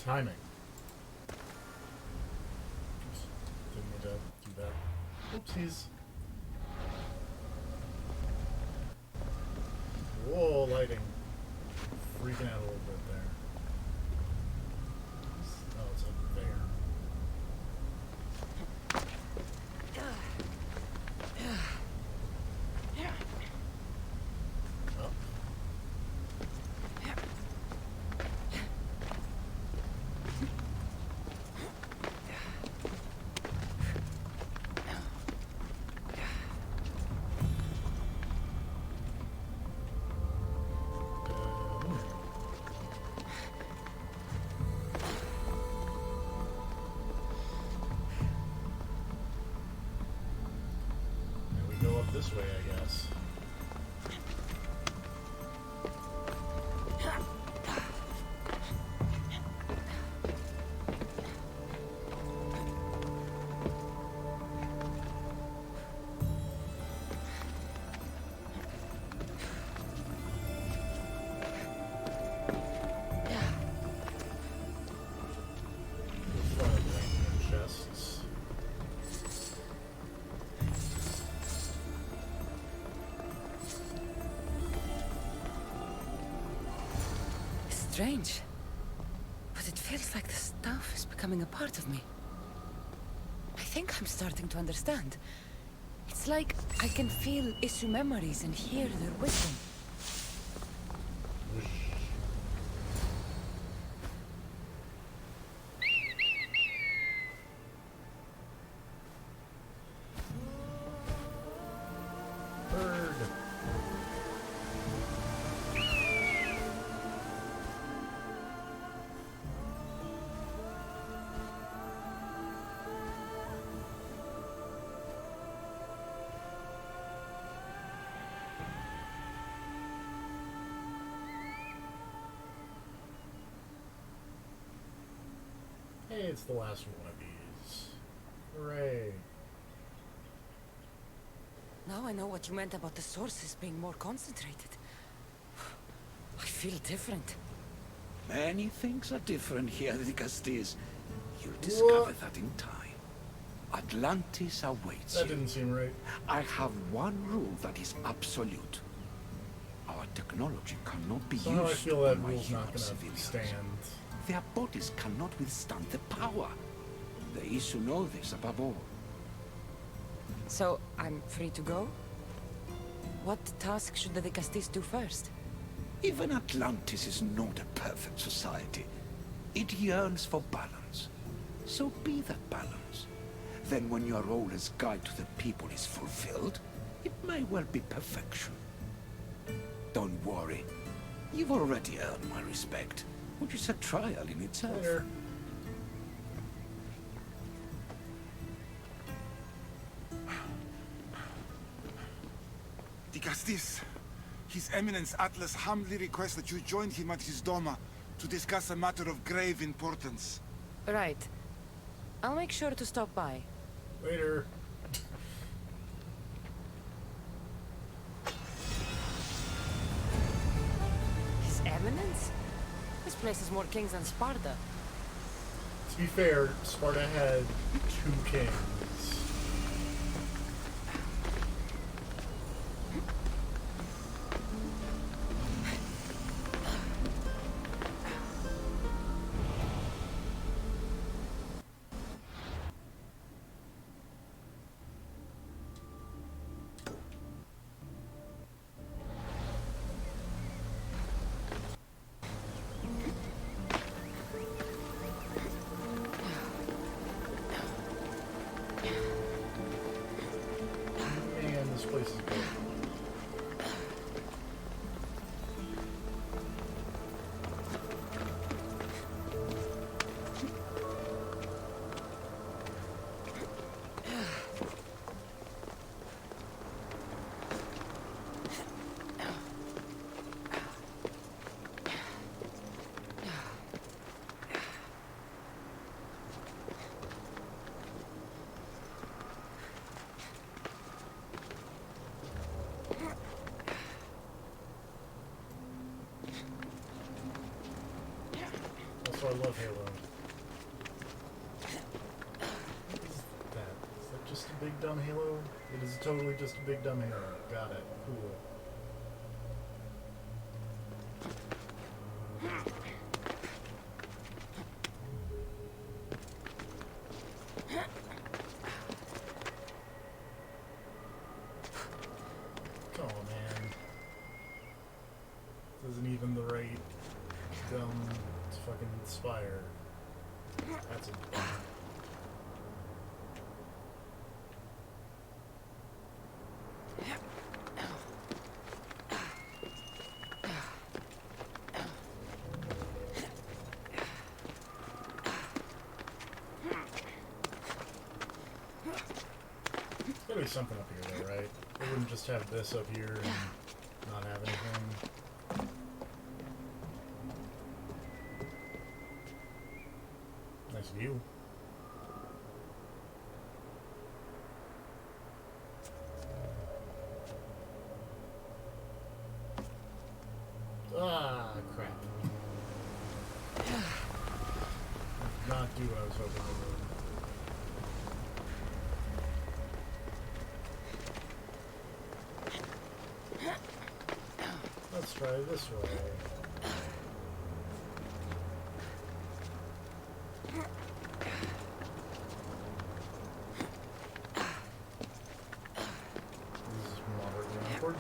Timing. Oops. Didn't mean to do that. Oopsies. Whoa, lighting. Freaking out a little bit there. Oh, it's over there. Oh. And we go up this way, I guess. Chests. Strange. But it feels like the stuff is becoming a part of me. I think I'm starting to understand. It's like I can feel issue memories and hear their wisdom. Bird. Hey, it's the last one of these. Hooray. Now I know what you meant about the sources being more concentrated. I feel different. Many things are different here, Dicastis. You'll discover What? that in time. Atlantis awaits That you. didn't seem right. I have one rule that is absolute. Our technology cannot be Somehow I used feel that on my rule's not human gonna civilians. stand. Their bodies cannot withstand the power. The issue know this above all. So, I'm free to go? What task should the Castis do first? Even Atlantis is not a perfect society. It yearns for balance. So be that balance. Then when your role as guide to the people is fulfilled, it may well be perfection. Don't worry. You've already earned my respect, which is a trial in itself. Later. Dicastis, His Eminence Atlas humbly requests that you join him at his Doma to discuss a matter of grave importance. Right. I'll make sure to stop by. Later. His Eminence? This place is more kings than Sparta. To be fair, Sparta had 2 kings. Man, this place is good. I love Halo. What is that? Is that just a big dumb Halo? It is totally just a big dumb Halo. Got it. Cool. Oh man. This isn't even the right dumb fucking spire. That's a bummer. There's gotta be something up here though, right? They wouldn't just have this up here and not have anything. Nice view. Ah, crap. Did not do what I was hoping to do. Let's try this way. This is moderately awkward.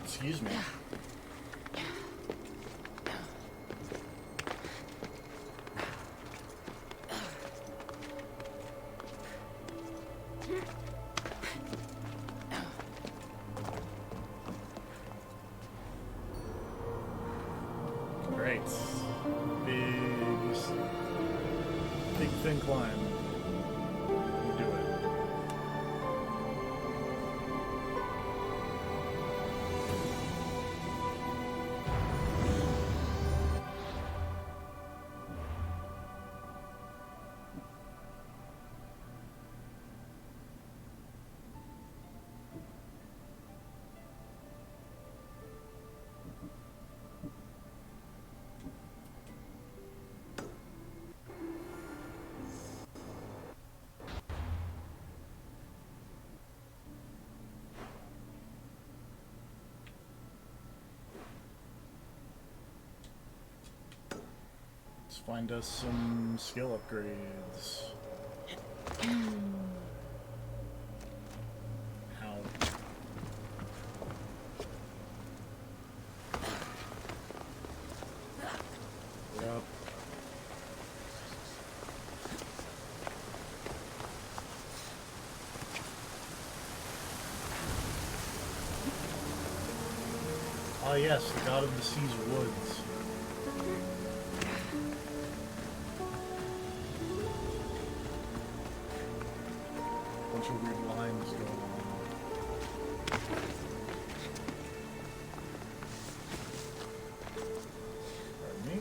Excuse me. Great. Big thin climb. We'll do it. Let's find us some skill upgrades. How? Yep. Ah yes, the god of the sea's woods. Bunch of weird lines going on. Pardon me.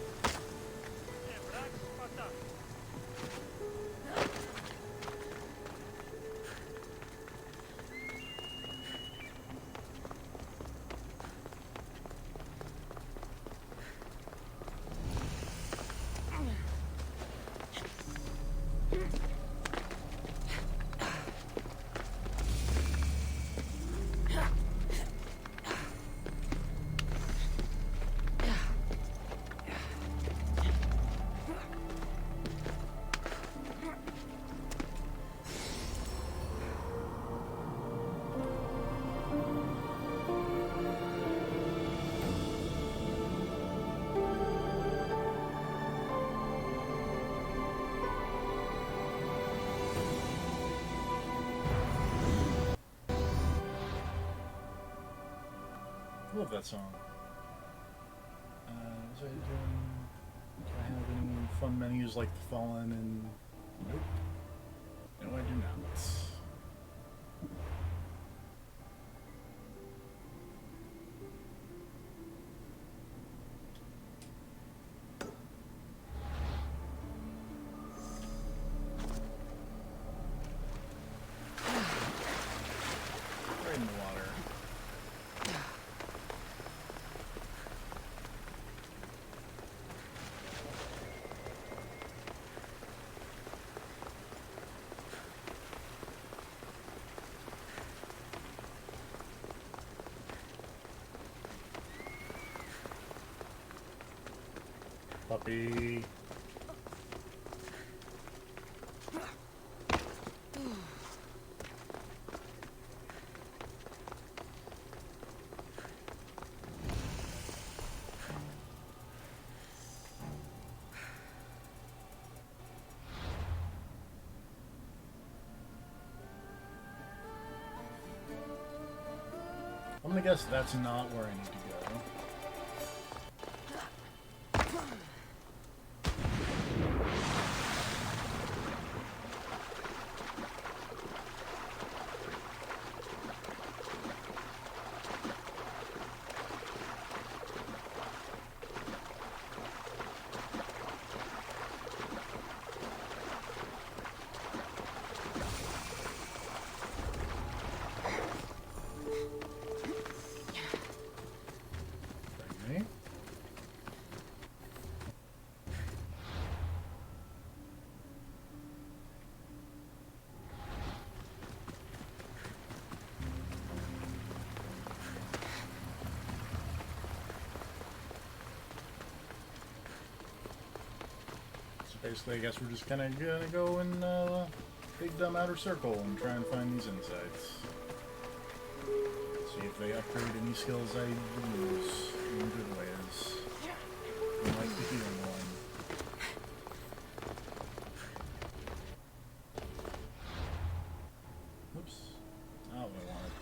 I love that song. Was I doing... Do I have any fun menus like the Fallen and... Nope. No, I do not. puppy. I'm gonna guess that's not where I need to go. Pardon me. Basically, I guess we're just kind of gonna go in big dumb outer circle and try and find these insights. See if they upgrade any skills I lose in good ways. Like the healing one. Oops. Not what I wanted.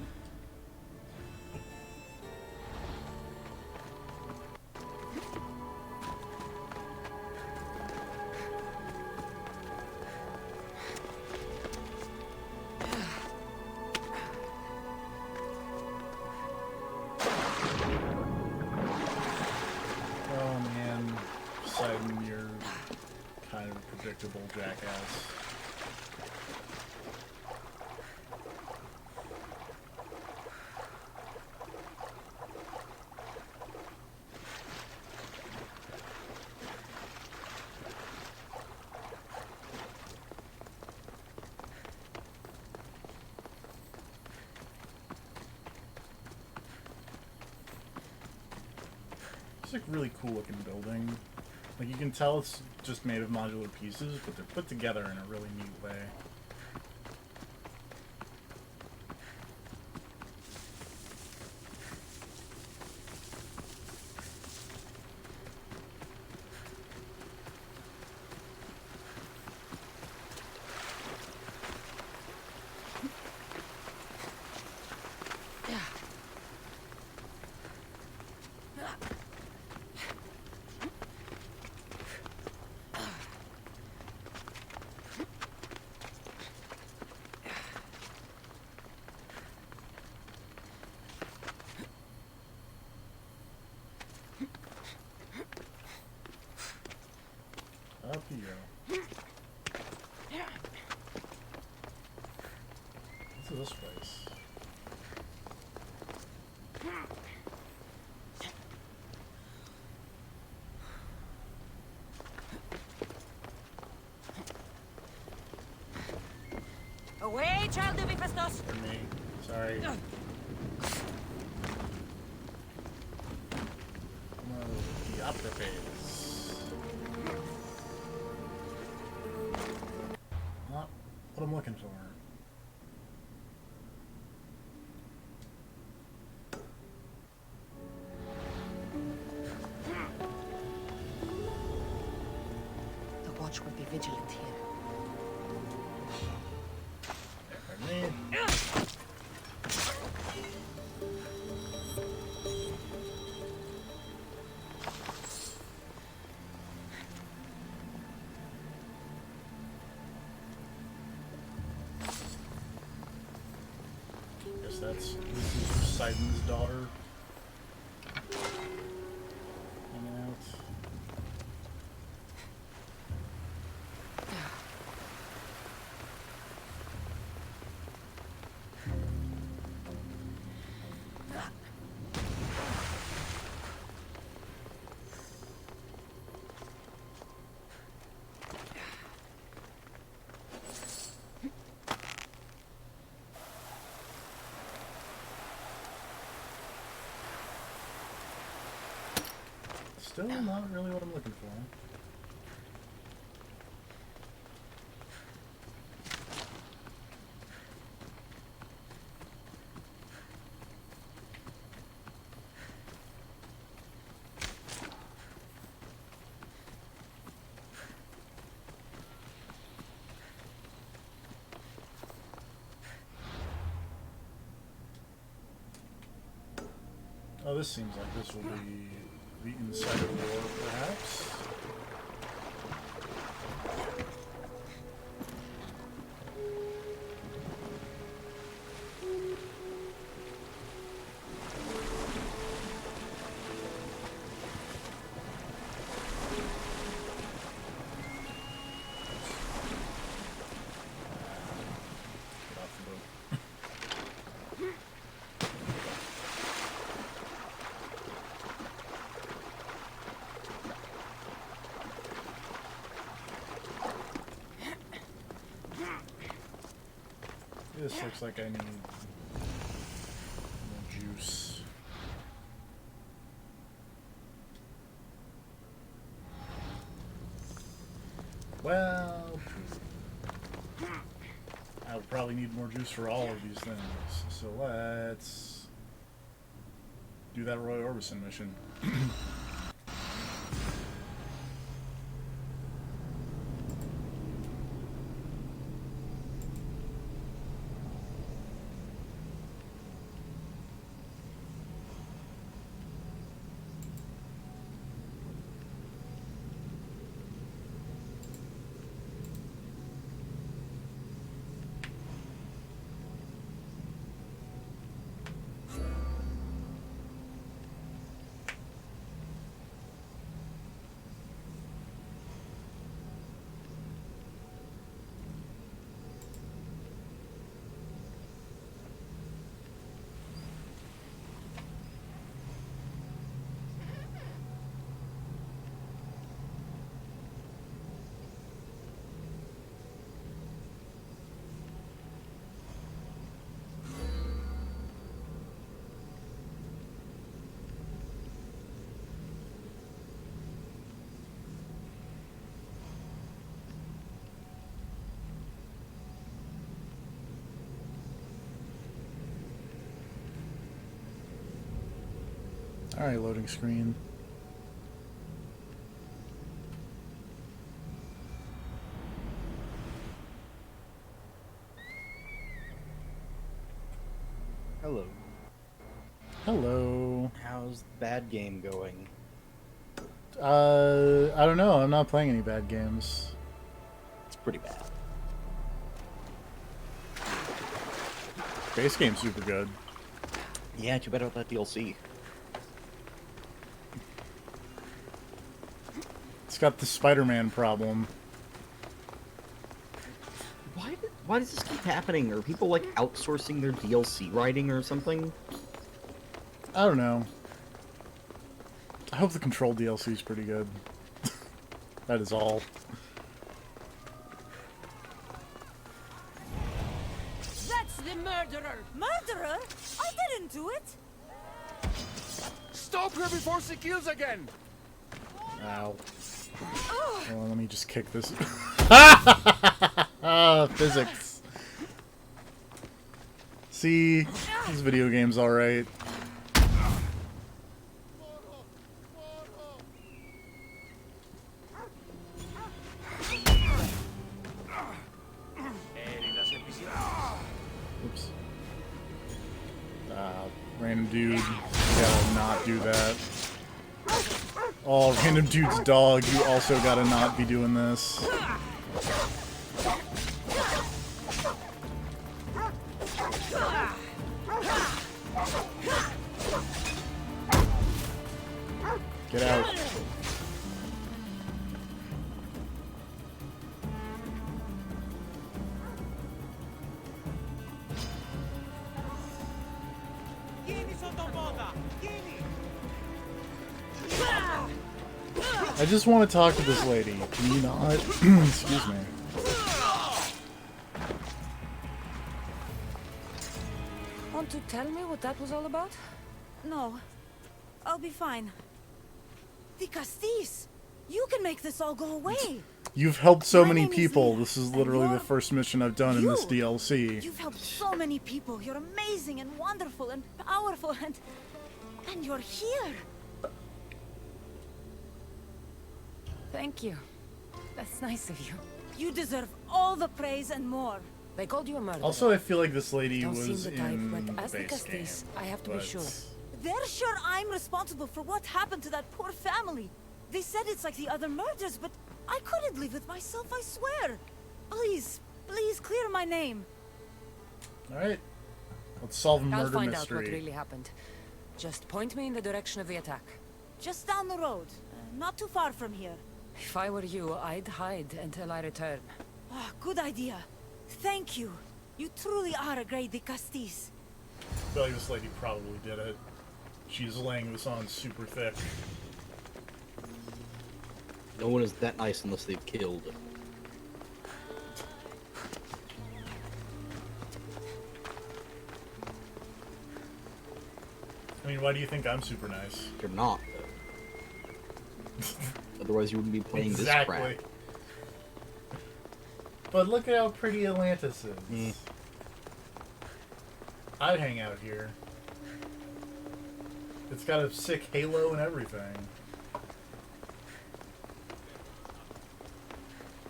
Oh man, Poseidon, you're kind of a predictable jackass. It's like really cool looking building. Like you can tell it's just made of modular pieces, but they're put together in a really neat way. Up you go. What's this place? Away, child of Hephaestus! For me. Sorry. The opera phase. Not what I'm looking for. The watch will be vigilant here. Pardon me. Guess this is Poseidon's daughter. Hanging out. Still not really what I'm looking for. Oh, this seems like this will be the inside of the war, perhaps. Get off the boat. This looks like I need more juice. Well, I would probably need more juice for all of these things. So let's do that Roy Orbison mission. Alright, loading screen. Hello. Hello. How's the bad game going? I don't know. I'm not playing any bad games. It's pretty bad. Base game's super good. Yeah, too bad about that DLC. It's got the Spider-Man problem. Why does this keep happening? Are people like outsourcing their DLC writing or something? I don't know. I hope the Control DLC is pretty good. That is all. That's the murderer! Murderer? I didn't do it! Stop her before she kills again! Ow. Well, let me just kick this. Physics. See, this video game's alright. Oops. Random dude. Gotta not do that. Oh, random dude's dog. You also gotta not be doing this. Get out. I just want to talk to this lady. Can you not? Excuse me. Want to tell me what that was all about? No. I'll be fine. The Castis! You can make this all go away! You've helped so My many name is people. Leah, This is and literally the you're- first mission I've done in this You! DLC. You've helped so many people. You're amazing and wonderful and powerful and you're here! Thank you. That's nice of you. You deserve all the praise and more. They called you a murderer. Also, I feel like this lady Don't seem was the type, in but as the base game, Castis, I have to be but- sure. They're sure I'm responsible for what happened to that poor family. They said it's like the other murders, but I couldn't live with myself, I swear. Please, please clear my name. All right, let's solve a I'll murder find out mystery. what really happened. Just point me in the direction of the attack. Just down the road, not too far from here. If I were you, I'd hide until I return. Oh, good idea. Thank you. You truly are a great Castis. I feel like this lady probably did it. She's laying this on super thick. No one is that nice unless they've killed. I mean, why do you think I'm super nice? You're not, though. Otherwise, you wouldn't be playing this crap. Exactly. But look at how pretty Atlantis is. Mm. I'd hang out here. It's got a sick halo and everything.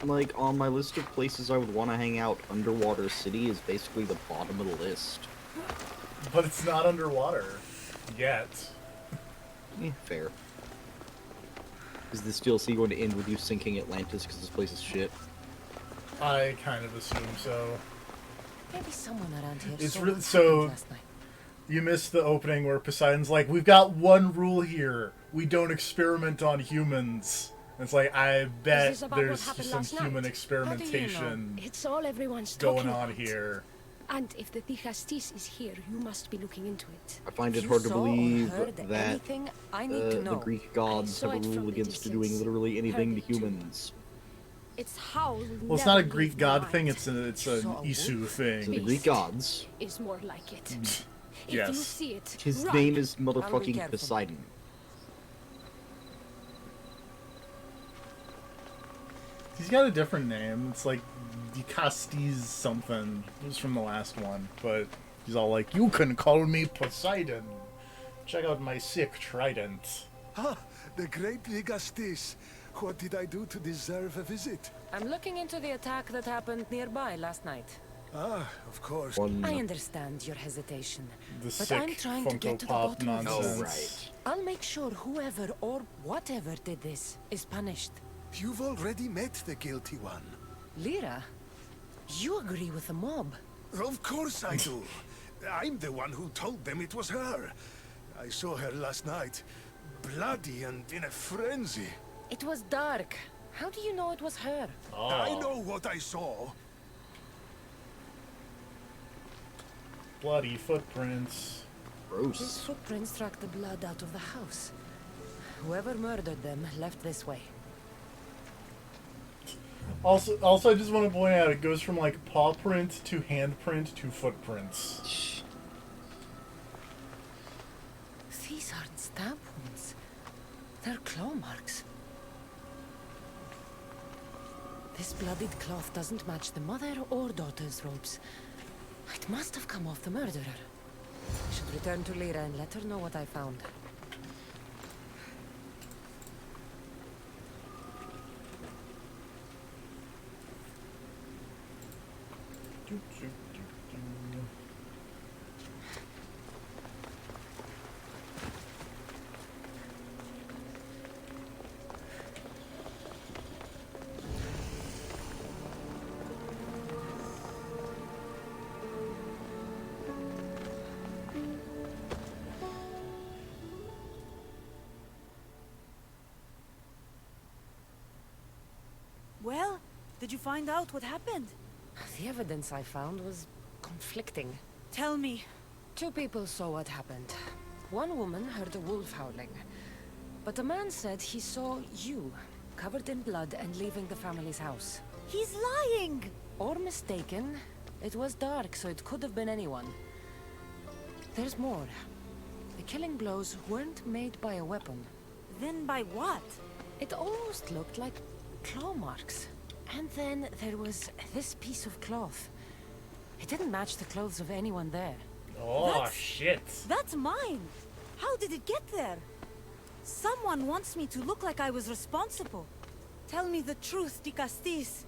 Like, on my list of places I would want to hang out, Underwater City is basically the bottom of the list. But it's not underwater. Yet. Fair. Is this DLC going to end with you sinking Atlantis because this place is shit? I kind of assume so. Maybe someone around here It's saw really- what so- happened last night. You missed the opening where Poseidon's like, we've got one rule here. We don't experiment on humans. And it's like, I bet this about what there's happened some last human night? experimentation It's all everyone's going talking on about. here. And if the Tichastis is here, you must be looking into it. I find it You hard to saw or believe heard that anything I need to the know. Greek gods saw have a it from rule the against doing distance. literally anything Heard to it too. humans. It's how we'll Well, it's not a never Greek leave god mind. thing, it's an Saw a Isu wolf? So thing. the Greek gods, Is more like it. If Yes. you see it, his run. name is be motherfucking careful. Poseidon. He's got a different name. It's like Dikastes something. It was from the last one, but he's all like, you can call me Poseidon. Check out my sick trident. Ah, the great Ligastis. What did I do to deserve a visit? I'm looking into the attack that happened nearby last night. Ah, of course. One. I understand your hesitation, The but sick I'm trying to get Funko to the Pop bottom of nonsense. this. I'll make sure whoever or whatever did this is punished. You've already met the guilty one. Lyra, you agree with the mob. Of course I do. I'm the one who told them it was her. I saw her last night, bloody and in a frenzy. It was dark. How do you know it was her? I Oh, know what I saw. bloody footprints. These Gross. footprints track the blood out of the house. Whoever murdered them left this way. Also, I just want to point out, it goes from like paw print to handprint to footprints. These aren't stab wounds. They're claw marks. This bloodied cloth doesn't match the mother or daughter's robes. It must have come off the murderer. I should return to Lyra and let her know what I found. Well, did you find out what happened? The evidence I found was conflicting. Tell me. 2 people saw what happened. One woman heard a wolf howling, but a man said he saw you, covered in blood and leaving the family's house. He's lying! Or mistaken. It was dark, so it could have been anyone. There's more. The killing blows weren't made by a weapon. Then by what? It almost looked like claw marks. And then there was this piece of cloth. It didn't match the clothes of anyone there. Oh, shit. That's mine! How did it get there? Someone wants me to look like I was responsible. Tell me the truth, Di Castis.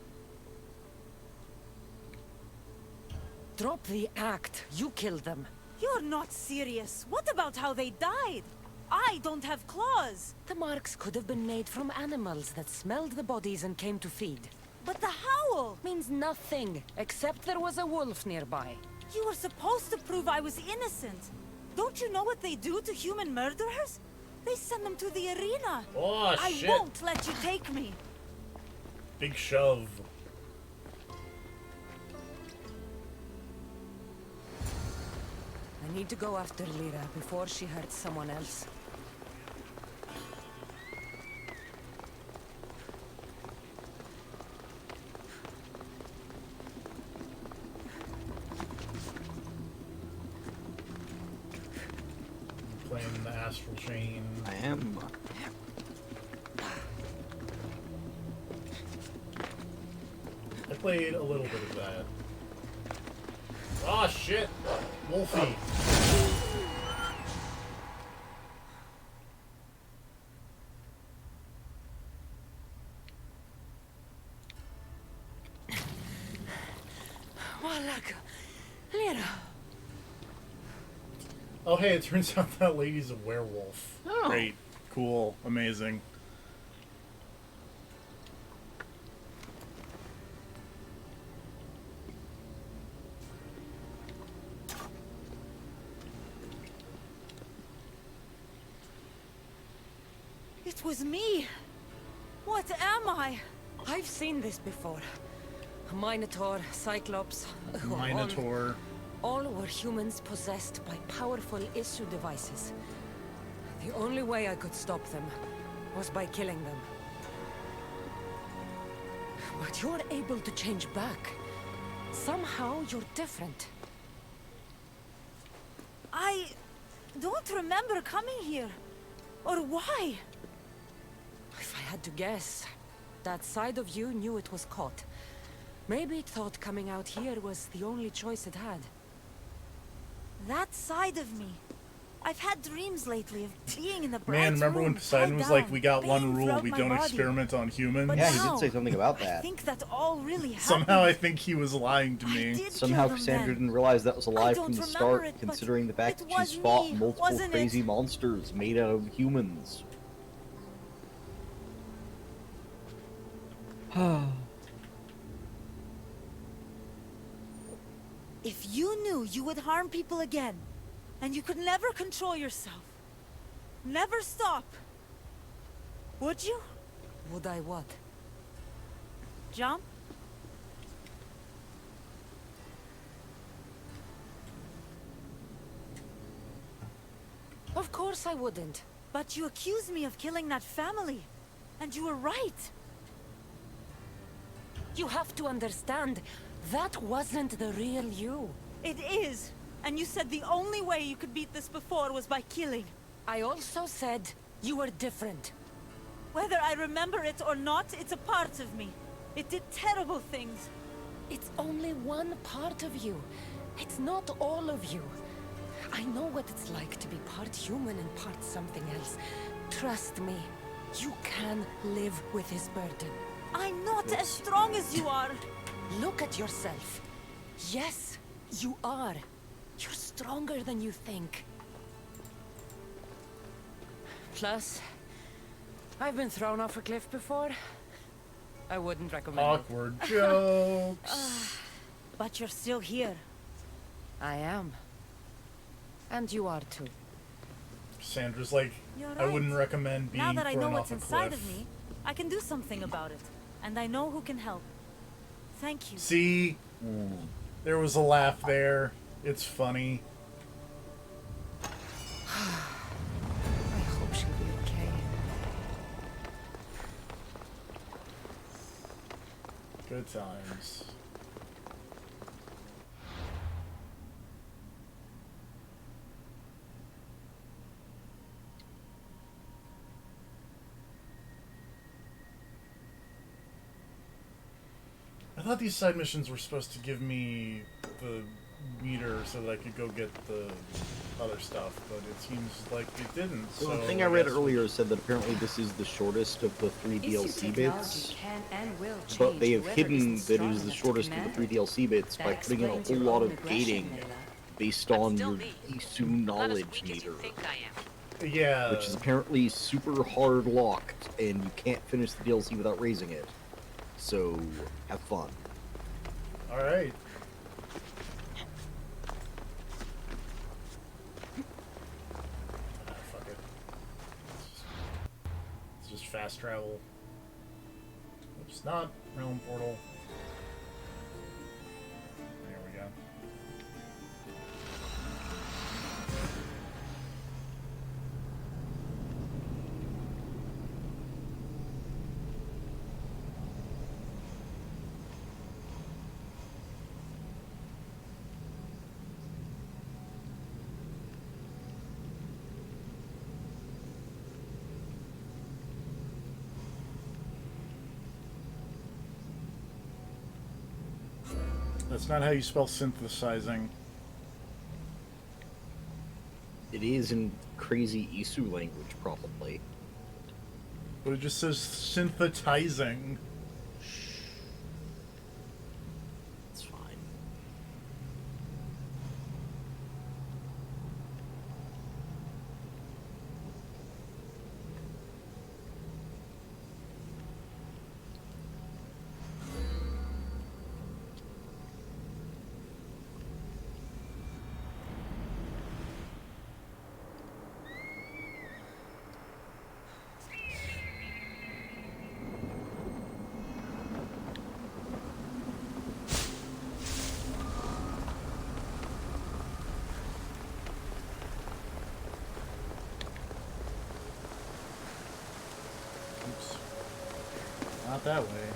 Drop the act. You killed them. You're not serious. What about how they died? I don't have claws. The marks could have been made from animals that smelled the bodies and came to feed. But the howl! Means nothing, except there was a wolf nearby. You were supposed to prove I was innocent. Don't you know what they do to human murderers? They send them to the arena. Oh, shit. I won't let you take me. Big shove. I need to go after Lyra before she hurts someone else. Playing the astral chain. I am. I played a little bit of that. Oh shit! Wolfie! Malaka, Lyra. Oh hey, it turns out that lady's a werewolf. Oh. Great. Cool. Amazing. It was me. What am I? I've seen this before. A Minotaur, Cyclops, Minotaur. All were humans possessed by powerful issue devices. The only way I could stop them was by killing them. But you're able to change back. Somehow you're different. I don't remember coming here. Or why? If I had to guess, that side of you knew it was caught. Maybe it thought coming out here was the only choice it had. That side of me. I've had dreams lately of being in the bright Man, remember when room, Poseidon tied was like, down, we got one pain rule, throughout we my don't body. experiment on humans? But Yeah, he now, did say something about I that. think that all really happened. Somehow I think he was lying to I me. did Somehow kill them Cassandra then. didn't realize that was a lie I from don't the remember start, it, but considering the fact it that she's was fought me, multiple wasn't it? crazy monsters made out of humans. If you knew you would harm people again, and you could never control yourself, never stop, would you? Would I what? Jump? Of course I wouldn't. But you accused me of killing that family, and you were right. You have to understand, that wasn't the real you. It is, and you said the only way you could beat this before was by killing. I also said you were different. Whether I remember it or not, it's a part of me. It did terrible things. It's only one part of you. It's not all of you. I know what it's like to be part human and part something else. Trust me, you can live with his burden. I'm not as strong as you are. Look at yourself. Yes, you are. You're stronger than you think. Plus, I've been thrown off a cliff before. I wouldn't recommend it. Awkward jokes. But you're still here. I am. And you are too. Sandra's like, You're I wouldn't right. recommend being Now that I know thrown what's off a inside cliff. of me, I can do something about it. And I know who can help. Thank you. See? There was a laugh there. It's funny. I hope she'll be okay. Good times. thought these side missions were supposed to give me the meter so that I could go get the other stuff, but it seems like it didn't. So So the thing I read guess earlier said that apparently this is the shortest of the 3 DLC bits, but they have hidden that it is the shortest of the 3 DLC bits by putting in a whole lot of gating based on your Isu knowledge meter, Yeah. which is apparently super hard locked, and you can't finish the DLC without raising it. So, have fun. Alright. Fuck it. It's just fast travel. Oops, not Realm Portal. There we go. That's not how you spell synthesizing. It is in crazy Isu language, probably. But it just says synthesizing. It's fine. Oops. Not that way.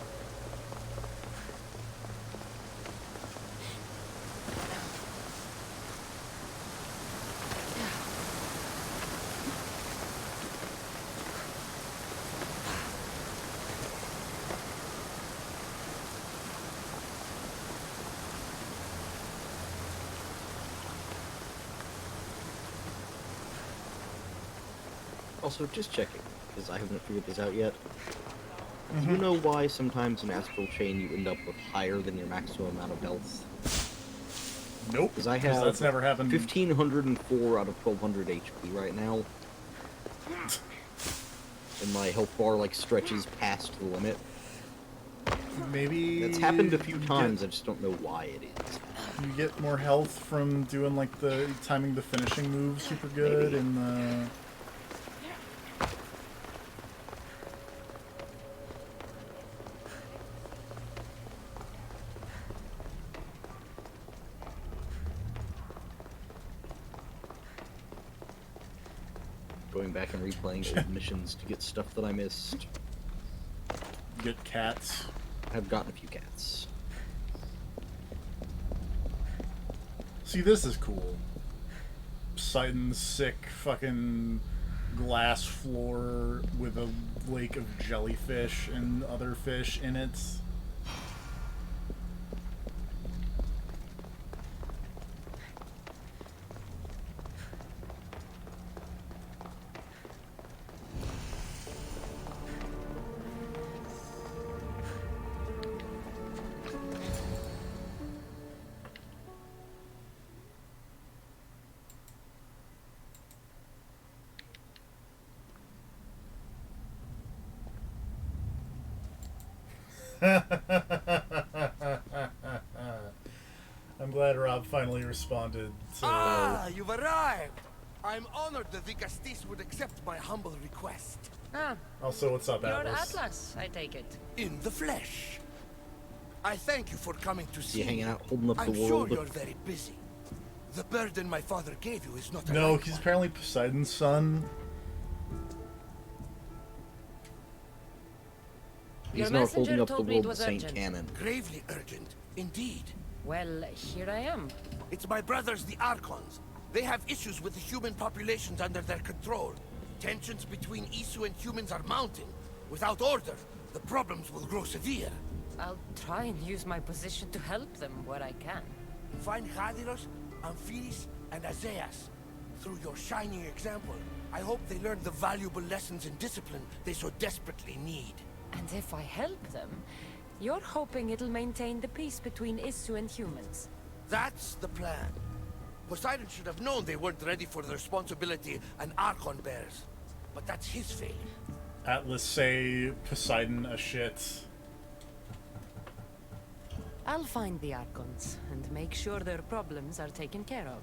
Also, just checking, because I haven't figured this out yet. Do you know why sometimes in Astral Chain you end up with higher than your maximum amount of health? Nope. Because I have that's never happened. 1,504 out of 1,200 HP right now. And my health bar, like, stretches past the limit. Maybe That's happened a few times, I just don't know why it is. You get more health from doing like the timing the finishing move super good Maybe. and the. Going back and replaying old missions to get stuff that I missed. Get cats. I've gotten a few cats. See, this is cool. Poseidon's sick fucking glass floor with a lake of jellyfish and other fish in it. I'm glad Rob finally responded to. Ah, you've arrived! I'm honored that the Castis would accept my humble request. Ah, Also, what's up, you're Atlas? Atlas, I take it. In the flesh. I thank you for coming to see You hanging me. out, holding up the I'm sure world? you're very busy. The burden my father gave you is not a No, light he's one. apparently Poseidon's son. Your He's not messenger holding up the told me it world with was Saint urgent. Canon. Gravely urgent, indeed. Well, here I am. It's my brothers, the Archons. They have issues with the human populations under their control. Tensions between Isu and humans are mounting. Without order, the problems will grow severe. I'll try and use my position to help them where I can. Find Hadiros, Amphiris, and Azaeas. Through your shining example, I hope they learn the valuable lessons in discipline they so desperately need. And if I help them, you're hoping it'll maintain the peace between Issu and humans. That's the plan. Poseidon should have known they weren't ready for the responsibility an Archon bears. But that's his failure. Atlas say Poseidon a shit. I'll find the Archons and make sure their problems are taken care of.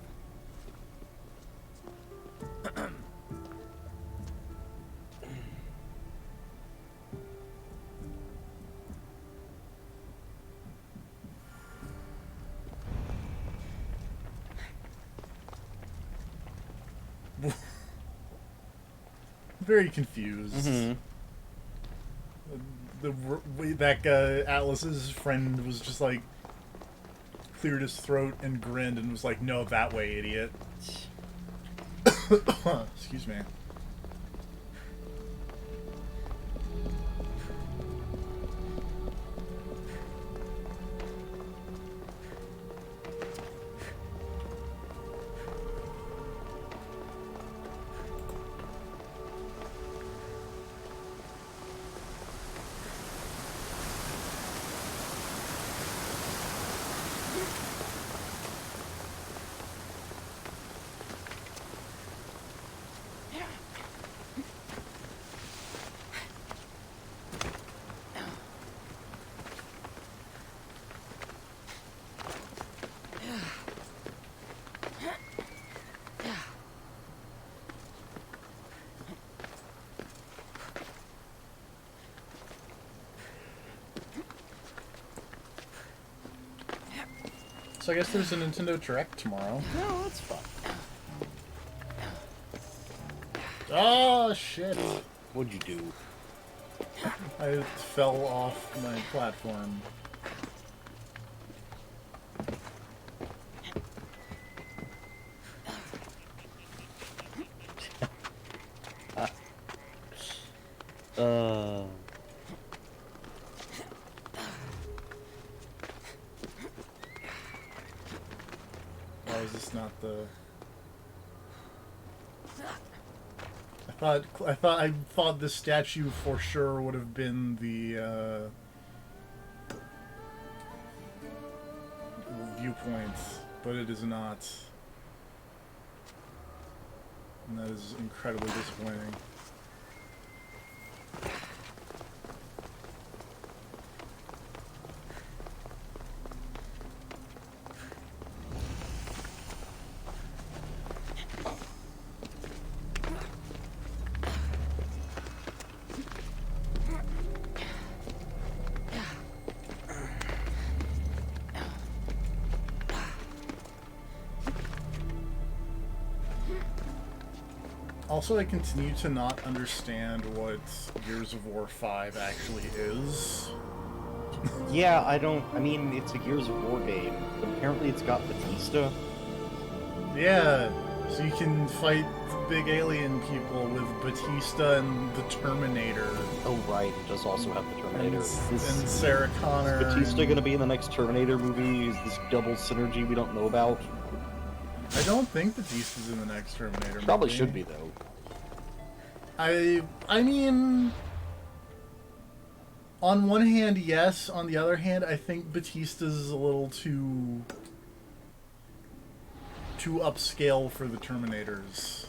Very confused. That guy, Atlas's friend, was just like cleared his throat and grinned and was like, "No, that way, idiot." Excuse me. So I guess there's a Nintendo Direct tomorrow. No, that's fine. Oh, shit. What'd you do? I fell off my platform. Why is this not the... I thought the statue for sure would have been the viewpoint, but it is not. And that is incredibly disappointing. Also, I continue to not understand what Gears of War 5 actually is. Yeah, I mean, it's a Gears of War game, but apparently it's got Batista. Yeah, so you can fight big alien people with Batista and the Terminator. Oh, right, it does also have the Terminator. And Sarah Connor. Is Batista gonna be in the next Terminator movie? Is this double synergy we don't know about? I don't think Batista's in the next Terminator Probably movie. should be, though. I mean, on one hand, yes. On the other hand, I think Batista's a little too upscale for the Terminators.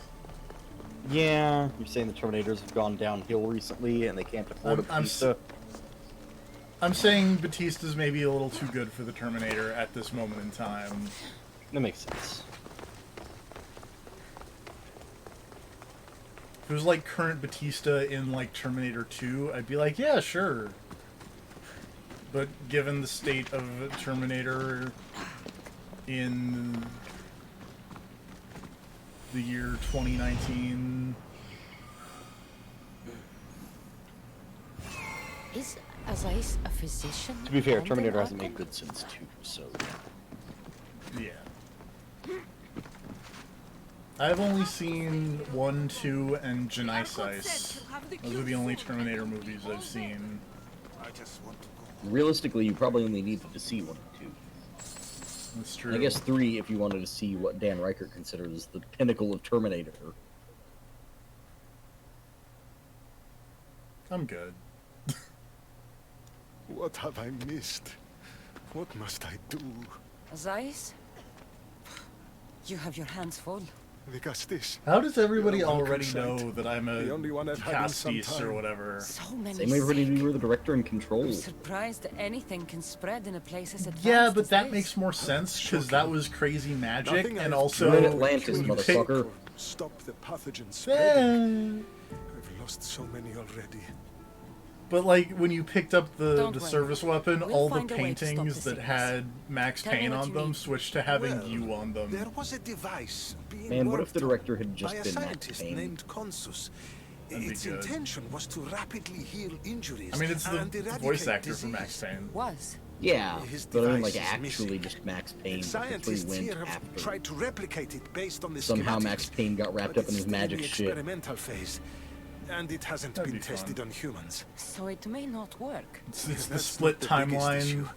Yeah, you're saying the Terminators have gone downhill recently and they can't afford a Batista? I'm saying Batista's maybe a little too good for the Terminator at this moment in time. That makes sense. If it was like current Batista in like Terminator 2, I'd be like, yeah, sure. But given the state of Terminator in the year 2019... Is Azais a physician? To be fair, and Terminator an hasn't made Archon? good since 2, so... Yeah. I've only seen 1, 2, and Genesis. Those are the only Terminator movies I've seen. I just want to go. Realistically, you probably only needed to see 1 and 2. That's true. I guess 3 if you wanted to see what Dan Reichert considers the pinnacle of Terminator. I'm good. What have I missed? What must I do? Zeiss? You have your hands full. Vigastis. How does everybody You're on already consent. know that I'm a The only one I've had in some Castis or time. whatever? So many Same way everybody sick. knew you were the director in Control. I'm surprised that anything can spread in a place as advanced Yeah, but as that this. makes more sense because that was crazy magic, Nothing and I've also You're in Atlantis, Can you motherfucker. take or Stop the pathogen spreading. Eh. I've lost so many already. But like when you picked up the Don't worry. service weapon, We'll all the find a way to stop paintings the that sickness. had Max Tell me Payne what on you them need. switched to having Well, you on them. There was a device being Man, what if worked the on director had just by a been Max scientist Payne? named Consus. That'd be Its good. intention was to rapidly heal injuries. I mean, it's the and eradicate voice actor disease. for Max Payne. Was. Yeah, His but I mean, device like, is actually missing. just Max Payne. But the 3 Scientists went here have after. tried to replicate it based on the Somehow schematics, Max Payne got wrapped but up in it's his still magic the shit. experimental phase, and it hasn't That'd been be fun. tested on humans. So it may not work. It's the That's split not the biggest timeline. issue.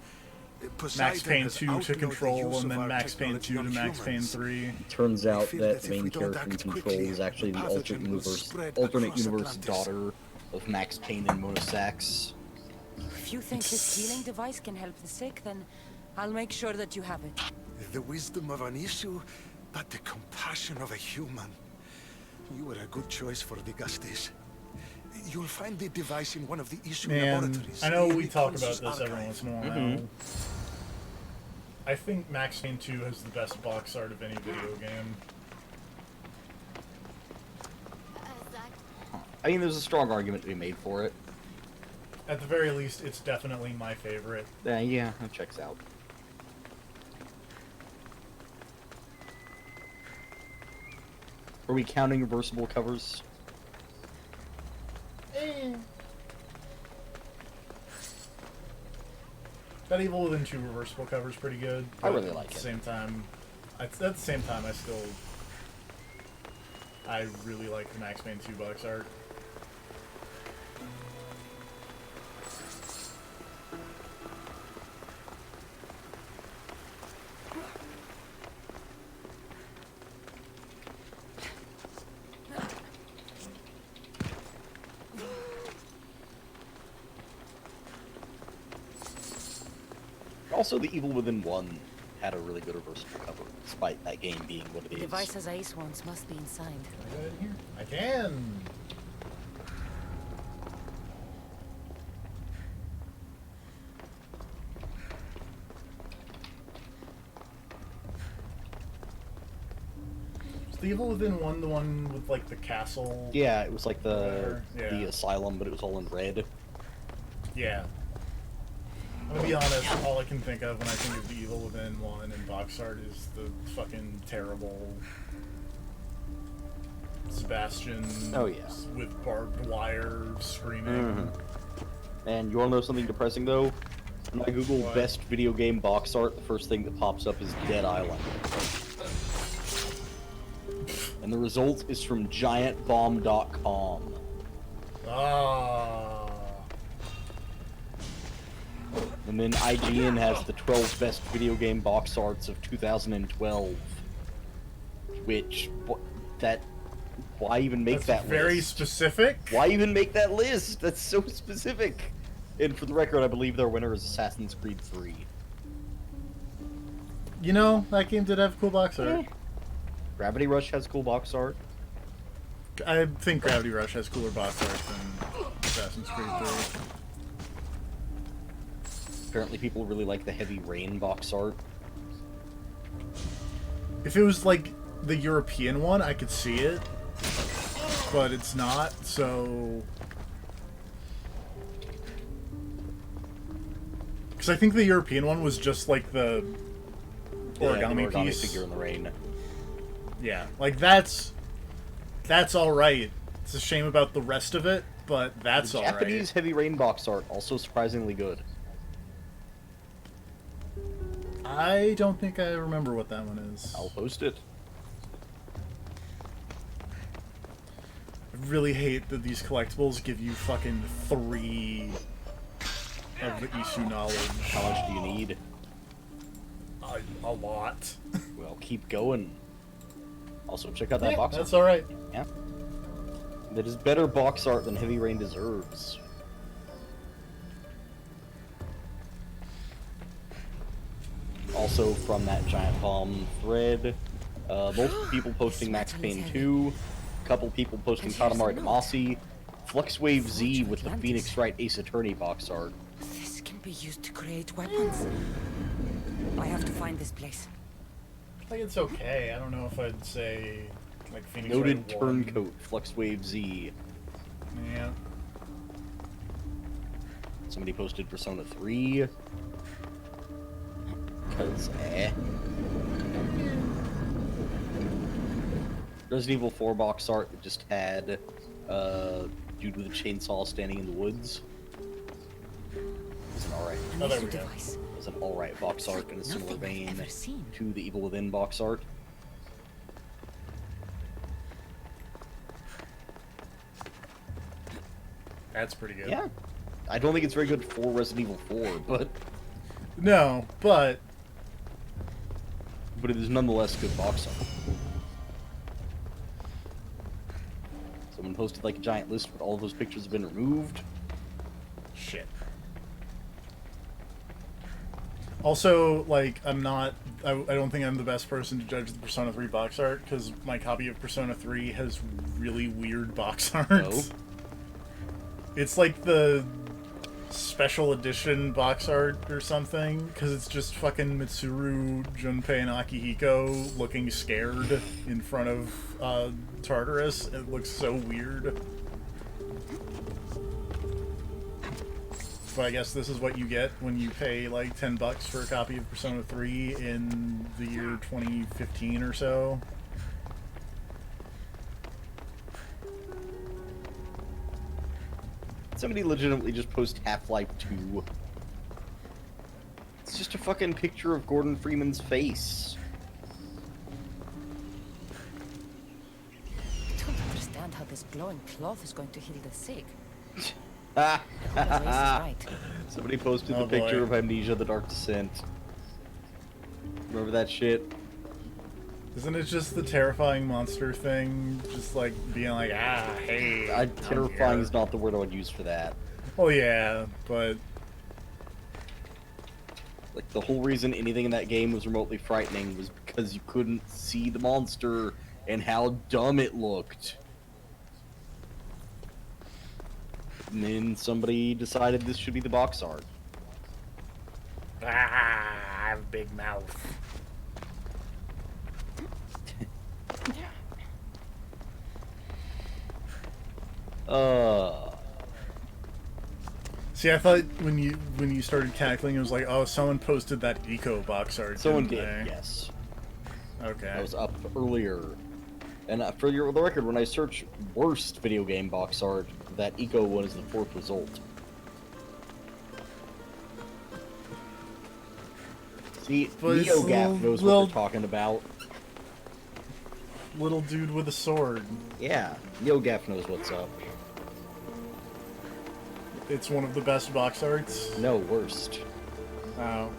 Max Poseidon Payne has 2 to outlawed the Control, use and of then our Max Payne 2 to technology on Max Payne humans. 3. Turns out feel that that the if main we don't character in act Control quickly, is actually the the pathogen will spread alternate across universe Atlantis. daughter of Max Payne and Mona Sachs. If you think this healing device can help the sick, then I'll make sure that you have it. The wisdom of an issue, but the compassion of a human. You were a good choice for Vigastis. You'll find the device in one of the issue Man, laboratories. I know in we the talk about Consus this every archive. once in a while. Mhm. I think Max Payne 2 has the best box art of any video game. I mean, there's a strong argument to be made for it. At the very least, it's definitely my favorite. Yeah, that checks out. Are we counting reversible covers? That Evil Within 2 reversible cover is pretty good. I but really like at it. the same time, at the same time, I really like the Max Payne 2 box art. Also, the Evil Within 1 had a really good reversible cover, despite that game being what it The is. device as Ace wants must be inside. Can I go in here? I can! Is the Evil Within 1 the one with, like, the castle? Yeah, it was like the Yeah. the asylum, but it was all in red. Yeah. I'm gonna be honest, all I can think of when I think of the Evil Within 1 and box art is the fucking terrible Sebastian Oh, yeah. with barbed wire screaming. And you wanna know something depressing though? When I Google What? best video game box art, the first thing that pops up is Dead Island. And the result is from giantbomb.com. Ah. And then IGN has the 12 best video game box arts of 2012. Which, why even make That's that very list? specific. Why even make that list? That's so specific. And for the record, I believe their winner is Assassin's Creed 3. You know, that game did have cool box art. Gravity Rush has cool box art. I think Gravity Rush has cooler box art than Assassin's Creed 3. Apparently people really like the Heavy Rain box art. If it was like the European one, I could see it. But it's not, so... Because I think the European one was just like the origami the piece. figure in the rain. Yeah, like that's alright. It's a shame about the rest of it, but that's The alright. Japanese Heavy Rain box art, also surprisingly good. I don't think I remember what that one is. I'll post it. I really hate that these collectibles give you fucking 3 of the Isu knowledge. How much do you need? A lot. Well, keep going. Also, check out that Yeah, box that's art. alright. Yeah. That is better box art than Heavy Rain deserves. Also from that Giant Bomb thread, multiple people posting Max Payne 2, a couple people posting Katamari Damacy, Fluxwave Z with the Phoenix Wright Ace Attorney box art. This can be used to create weapons. I have to find this place. I think it's okay. I don't know if I'd say like Phoenix Noted Wright 1. Turncoat, Fluxwave Z. Yeah. Somebody posted Persona 3. Cause Resident Evil 4 box art that just had dude with a chainsaw standing in the woods. It was an alright. Oh, there we go. Device. It was an alright box art in a similar Nothing I've vein ever seen. to the Evil Within box art. That's pretty good. Yeah. I don't think it's very good for Resident Evil 4, but No, but it is nonetheless good box art. Someone posted like a giant list, but all of those pictures have been removed. shit. Also, like, I don't think I'm the best person to judge the Persona 3 box art, because my copy of Persona 3 has really weird box art. Oh. It's like the special edition box art or something, because it's just fucking Mitsuru, Junpei, and Akihiko looking scared in front of Tartarus. It looks so weird. But I guess this is what you get when you pay like $10 for a copy of Persona 3 in the year 2015 or so. Somebody legitimately just post Half-Life 2. It's just a fucking picture of Gordon Freeman's face. I don't understand how this glowing cloth is going to heal the sick. Ah, The race is right. Somebody posted Oh, the picture boy. of Amnesia: The Dark Descent. Remember that shit? Isn't it just the terrifying monster thing? Just like being like, ah, hey. Terrifying I'm is not the word I would use for that. Well, yeah, but Like, the whole reason anything in that game was remotely frightening was because you couldn't see the monster and how dumb it looked. And then somebody decided this should be the box art. I have a big mouth. See, I thought when you started cackling, it was like, oh, someone posted that Eco box art. Someone didn't did, they? yes. Okay. That was up earlier. And for the record, when I search worst video game box art, that Eco one is the fourth result. See, But it's NeoGaf knows what they're talking about. Little dude with a sword. Yeah, NeoGaf knows what's up. It's one of the best box arts. No, worst. Oh.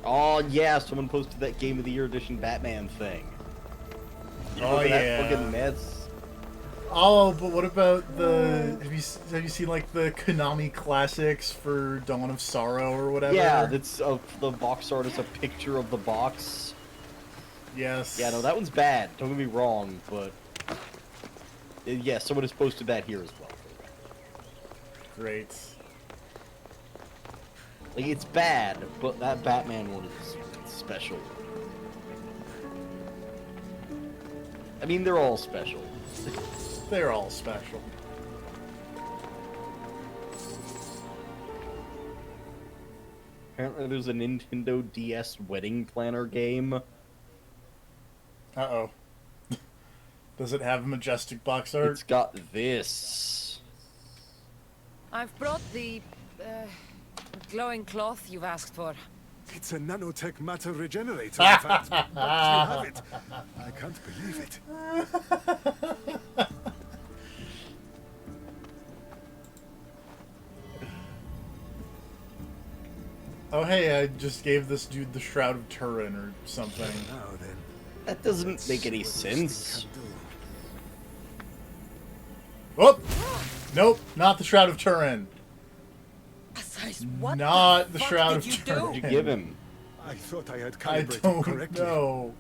Oh yeah, someone posted that Game of the Year edition Batman thing. You Oh, remember yeah. that fucking mess? Oh, but what about the? Have you seen like the Konami classics for Dawn of Sorrow or whatever? Yeah, that's the box art is a picture of the box. Yes. Yeah, no, that one's bad. Don't get me wrong, but yeah, someone has posted that here as well. Great. Like, it's bad, but that Batman one is special. I mean, they're all special. They're all special. Apparently there's a Nintendo DS wedding planner game. Uh-oh. Does it have majestic box art? It's got this. I've brought the glowing cloth you've asked for. It's a nanotech matter regenerator, in fact. But you have it. I can't believe it. Oh hey, I just gave this dude the Shroud of Turin or something. Now then. That doesn't make any sense. Oh! Nope, not the Shroud of Turin. What not the fuck Shroud did of you Turin. What did you give him? I thought I had I calibrated don't correctly. know.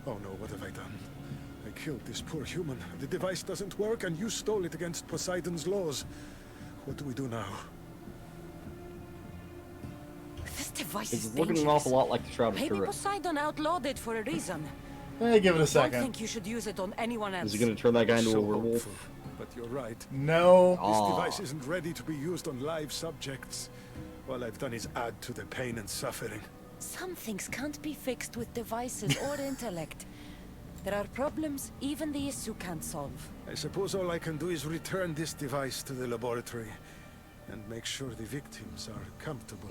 Oh no, what have I done? I killed this poor human. The device doesn't work, and you stole it against Poseidon's laws. What do we do now? This device It's is looking an dangerous. awful lot like the Shroud of Maybe Turin. Poseidon outlawed it for a reason. Hey, give it a Don't second. think you should use it on anyone else. Is he going to turn that guy into a So werewolf? hopeful, but you're right. No. This Aw. device isn't ready to be used on live subjects. All I've done is add to the pain and suffering. Some things can't be fixed with devices or intellect. There are problems even the issue can't solve. I suppose all I can do is return this device to the laboratory and make sure the victims are comfortable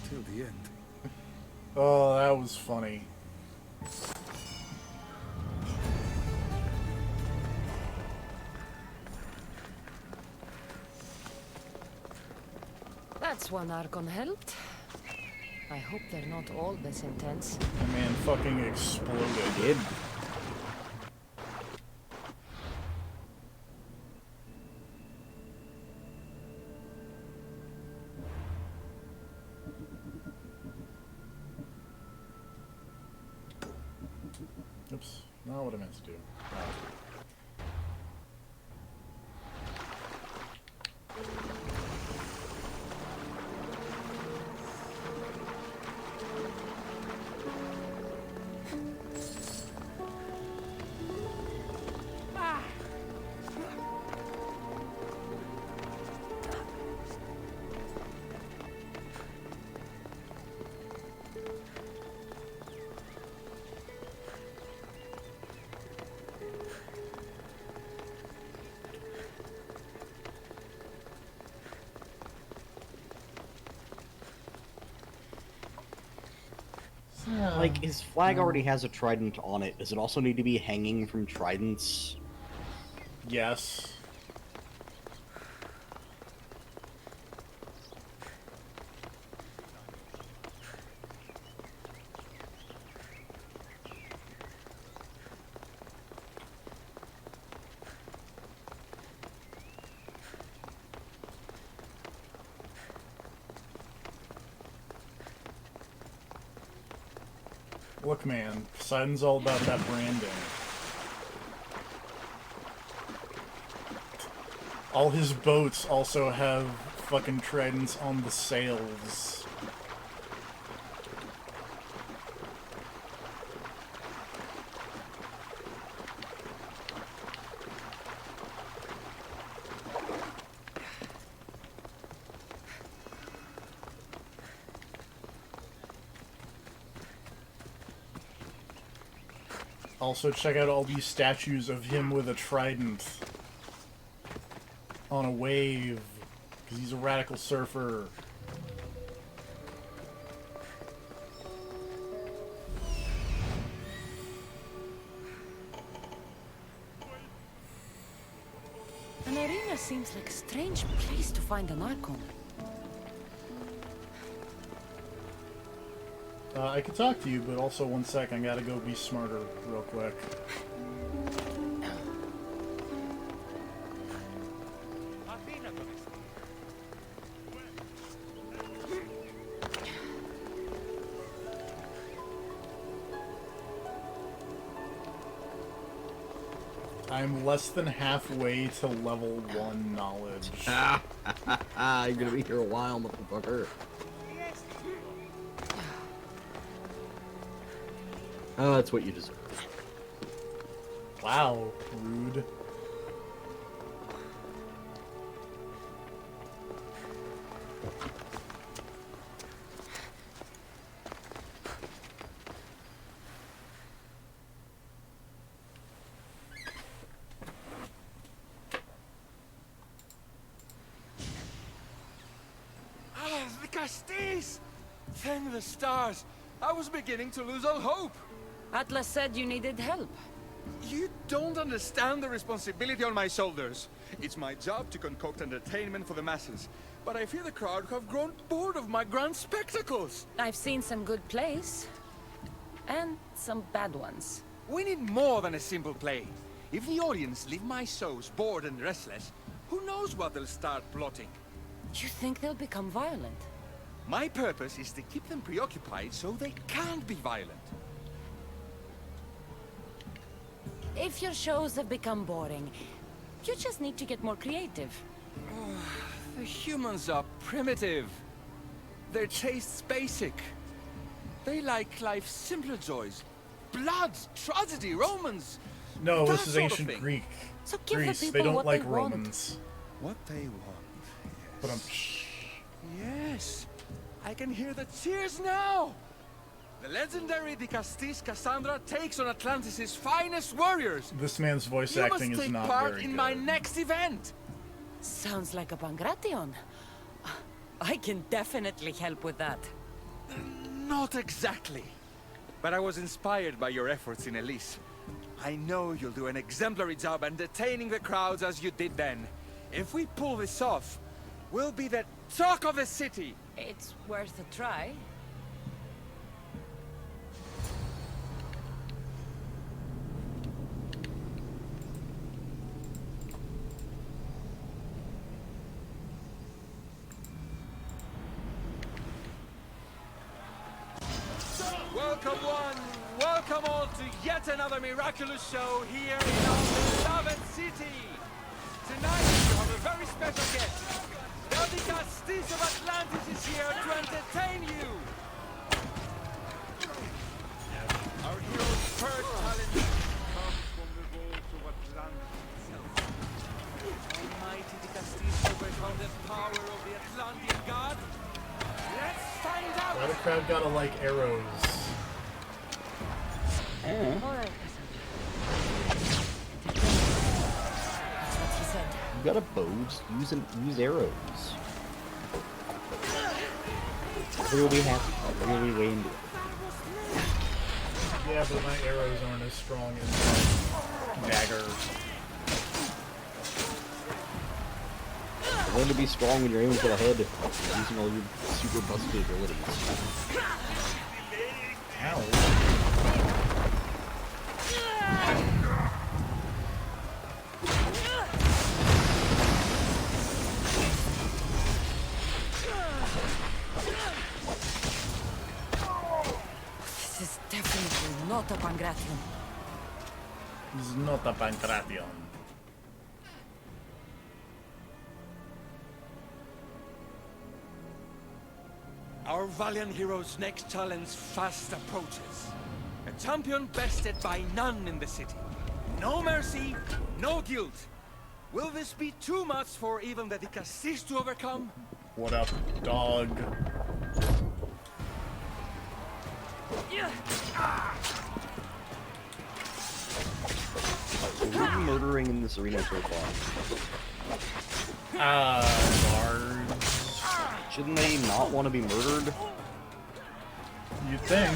till the end. Oh, that was funny. That's one Archon helped. I hope they're not all this intense. The man fucking exploded. Did. Oops, not what I meant to do. Like, his flag already has a trident on it. Does it also need to be hanging from tridents? Yes. Look, man, Poseidon's all about that branding. All his boats also have fucking tridents on the sails. Also, check out all these statues of him with a trident on a wave, because he's a radical surfer. An arena seems like a strange place to find an Archon. I could talk to you, but also one sec, I gotta go be smarter real quick. I'm less than halfway to level 1 knowledge. You're gonna be here a while, motherfucker. Oh, that's what you deserve. Wow, rude. Alas, the Castis! Thank the stars. I was beginning to lose all hope. Atlas said you needed help. You don't understand the responsibility on my shoulders. It's my job to concoct entertainment for the masses. but I fear the crowd have grown bored of my grand spectacles. I've seen some good plays. And some bad ones. We need more than a simple play. If the audience leave my shows bored and restless, who knows what they'll start plotting? You think they'll become violent? My purpose is to keep them preoccupied so they can't be violent. If your shows have become boring, you just need to get more creative. The humans are primitive. Their tastes basic. They like life's simpler joys. Blood, tragedy, Romans. No, that this is sort of ancient thing. Greek. So give Greece. the They people don't what like they want. Romans. What they want, But I'm. Yes, I can hear the cheers now. The legendary Dicastis Cassandra takes on Atlantis' finest warriors. This man's voice You acting must is take not part very in good. my next event. Sounds like a Pangration. I can definitely help with that. Not exactly. But I was inspired by your efforts in Elise. I know you'll do an exemplary job entertaining the crowds as you did then. If we pull this off, we'll be the talk of the city. It's worth a try. Welcome one, welcome all to yet another miraculous show here in our beloved city. Tonight we have a very special guest. The Dicastis of Atlantis is here to entertain you. Our hero's first talent comes from the vaults of Atlantis itself. Almighty Dicastis overcome the power of the Atlantean god. Let's find out. Why the crowd gotta like arrows? You got a bow, just use arrows. We'll be happy. We'll be way into it. Yeah, but my arrows aren't as strong as my dagger. You're going to be strong when you're aiming for the head, using all your super busted abilities. Ow. This is definitely not a Pangration. This is not a Pancration. Our valiant hero's next challenge fast approaches. A champion bested by none in the city. No mercy, no guilt. Will this be too much for even the Dicastis to overcome? What up, dog? So who are you murdering in this arena so far? Guards. Shouldn't they not want to be murdered? You'd think.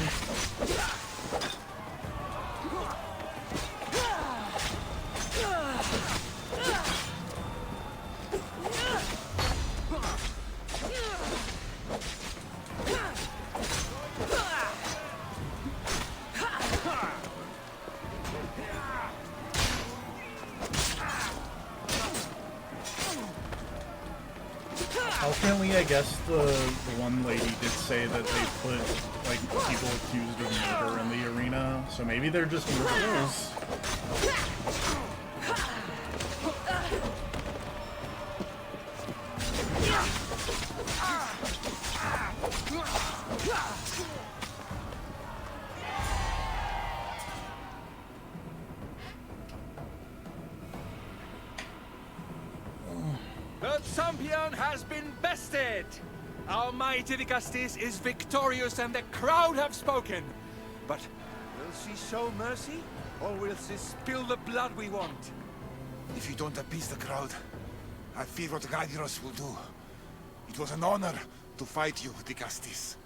Apparently, I guess the one lady did say that they put, like, people accused of murder in the arena, so maybe they're just murderers. The champion has been bested! Our mighty Dicastis is victorious and the crowd have spoken. But will she show mercy? Or will she spill the blood we want? If you don't appease the crowd, I fear what Gaidiros will do. It was an honor to fight you, Dicastis.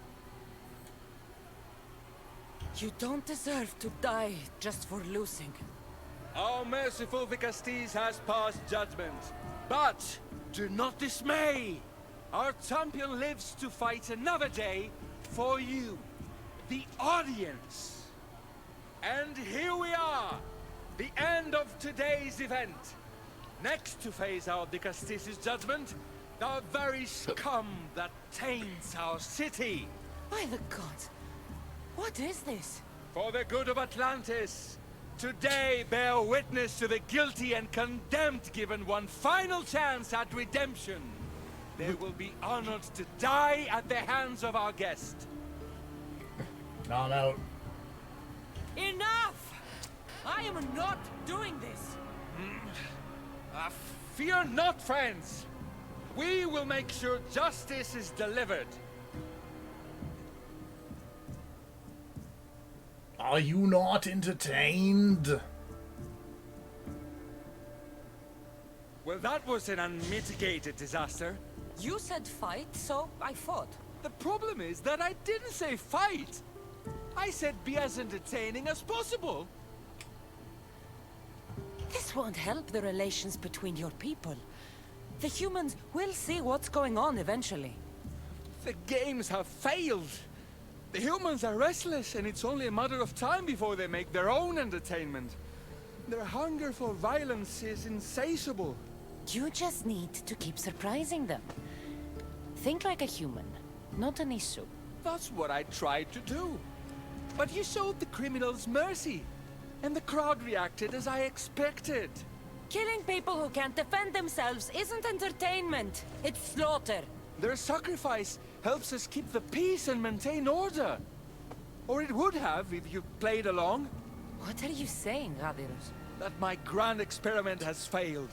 You don't deserve to die just for losing. Our merciful Dicastis has passed judgment. But do not dismay! Our champion lives to fight another day for you, the audience. And here we are, the end of today's event. Next to face our Dicastis' judgment, the very scum that taints our city. By the gods, what is this? For the good of Atlantis, today bear witness to the guilty and condemned given one final chance at redemption. They will be honored to die at the hands of our guest. Now I'm out. Enough! I am not doing this! Fear not, friends. We will make sure justice is delivered. Are you not entertained? Well, that was an unmitigated disaster. You said fight, so I fought. The problem is that I didn't say fight. I said be as entertaining as possible. This won't help the relations between your people. The humans will see what's going on eventually. The games have failed. The humans are restless, and it's only a matter of time before they make their own entertainment. Their hunger for violence is insatiable. You just need to keep surprising them. Think like a human, not an issue. That's what I tried to do. But you showed the criminals mercy, and the crowd reacted as I expected. Killing people who can't defend themselves isn't entertainment. It's slaughter. Their sacrifice helps us keep the peace and maintain order. Or it would have if you played along. What are you saying, Gavirus? That my grand experiment has failed.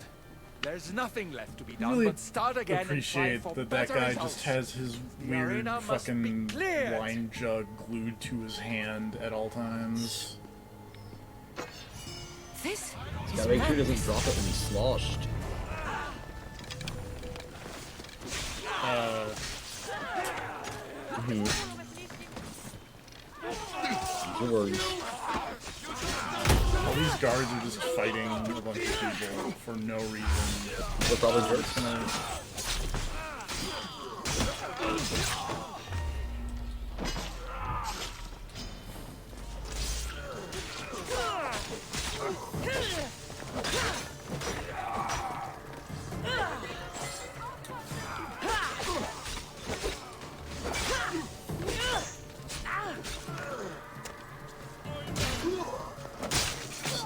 There's nothing left to be done Really but start again and appreciate fight for that that better guy results. just has his The weird arena must fucking be cleared. wine jug glued to his hand at all times. This Gotta make sure he doesn't drop it when he's sloshed. These are words. All these guards are just fighting a bunch of people for no reason. They're probably hurt.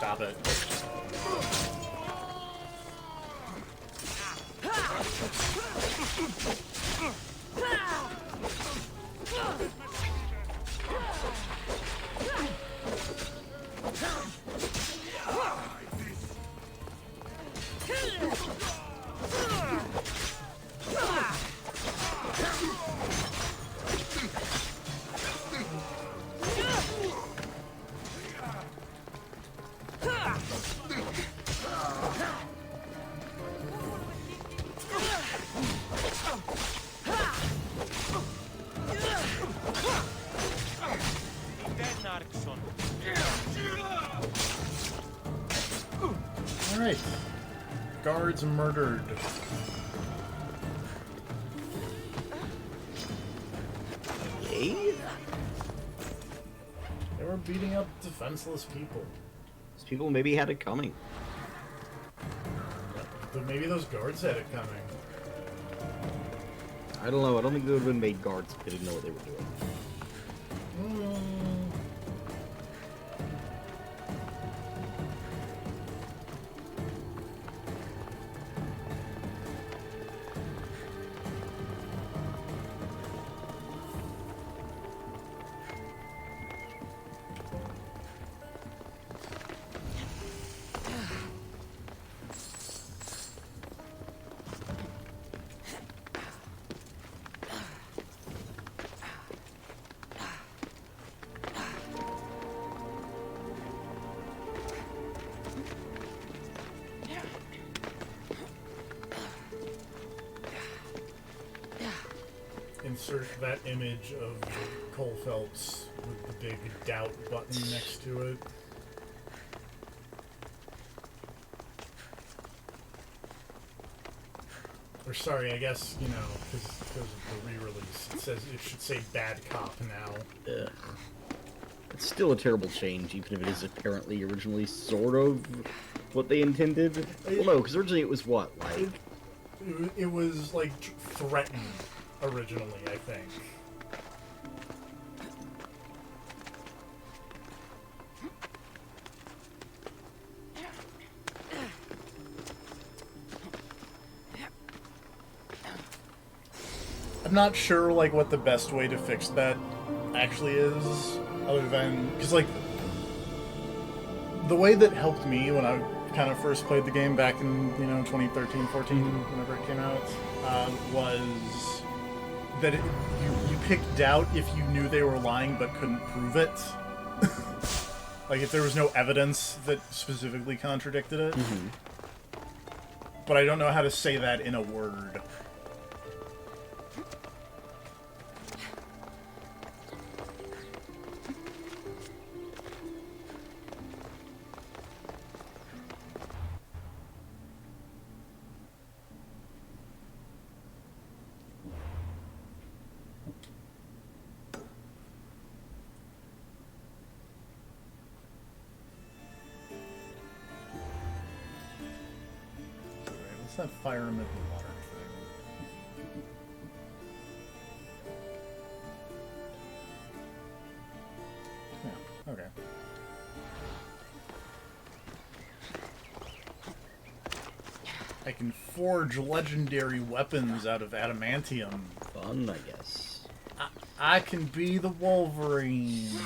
Stop it. Alright. Guards murdered. Yay? They were beating up defenseless people. These people maybe had it coming. But maybe those guards had it coming. I don't know. I don't think they would have been made guards if they didn't know what they were doing. Insert that image of Cole Phelps with the big doubt button next to it. Or sorry, I guess, you know, because of the re-release, it should say Bad Cop now. Ugh. It's still a terrible change, even if it is apparently originally sort of what they intended. Well, no, because originally it was what, like... It was, like, threatened, originally, I think. I'm not sure, like, what the best way to fix that actually is, other than... Because, like, the way that helped me when I kind of first played the game back in, you know, 2013, 14, whenever it came out, was that you picked doubt if you knew they were lying but couldn't prove it. Like, if there was no evidence that specifically contradicted it. But I don't know how to say that in a word. That fire emit the water thing. Yeah, okay. I can forge legendary weapons out of adamantium. Fun, I guess. I can be the Wolverine.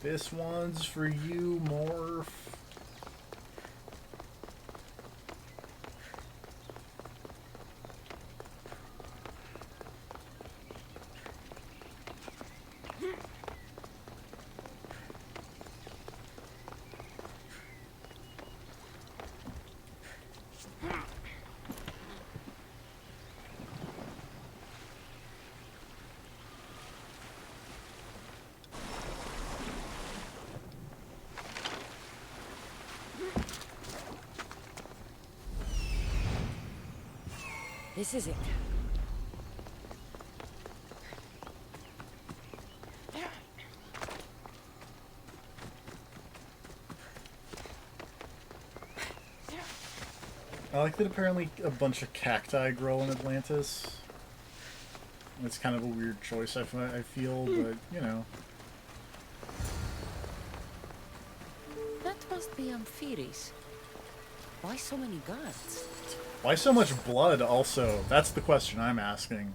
This one's for you, Morph. This is it. I like that apparently a bunch of cacti grow in Atlantis. It's kind of a weird choice, I feel, but, you know. That must be Amphiris. Why so many guards? Why so much blood, also? That's the question I'm asking.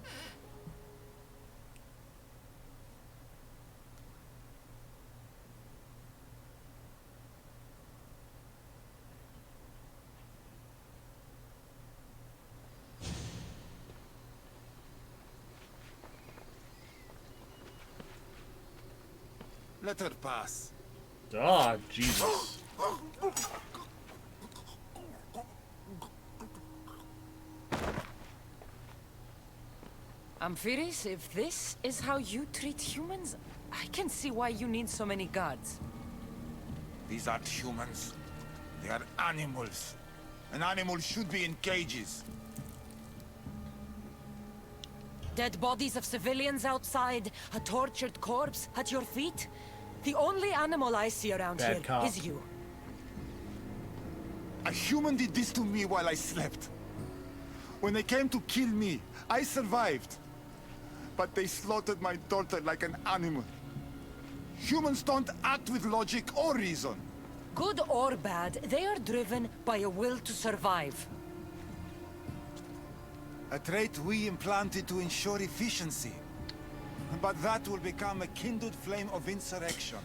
Let her pass. Ah, Jesus. Amphiris, if this is how you treat humans, I can see why you need so many guards. These aren't humans. They are animals. An animal should be in cages. Dead bodies of civilians outside, a tortured corpse at your feet. The only animal I see around Bad here cop. is you. A human did this to me while I slept. When they came to kill me, I survived. But they slaughtered my daughter like an animal. Humans don't act with logic or reason. Good or bad, they are driven by a will to survive. A trait we implanted to ensure efficiency. But that will become a kindled flame of insurrection.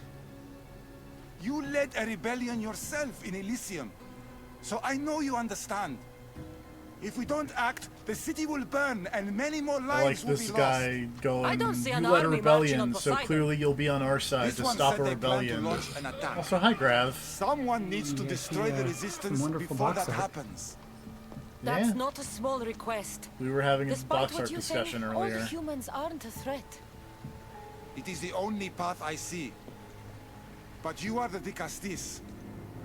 You led a rebellion yourself in Elysium. So I know you understand. If we don't act, the city will burn and many more I like lives will be this lost. guy going, I don't see an you led a army marching on rebellion, so Poseidon." clearly you'll be on our side This to one stop a said they plan to rebellion. launch an attack. Also, hi, Grav. Someone needs to Yeah, destroy the resistance wonderful before box that art. happens. That's Yeah. not a small request. We were having a Despite box what art you discussion say, all earlier. humans aren't a threat. It is the only path I see. But you are the Dicastis.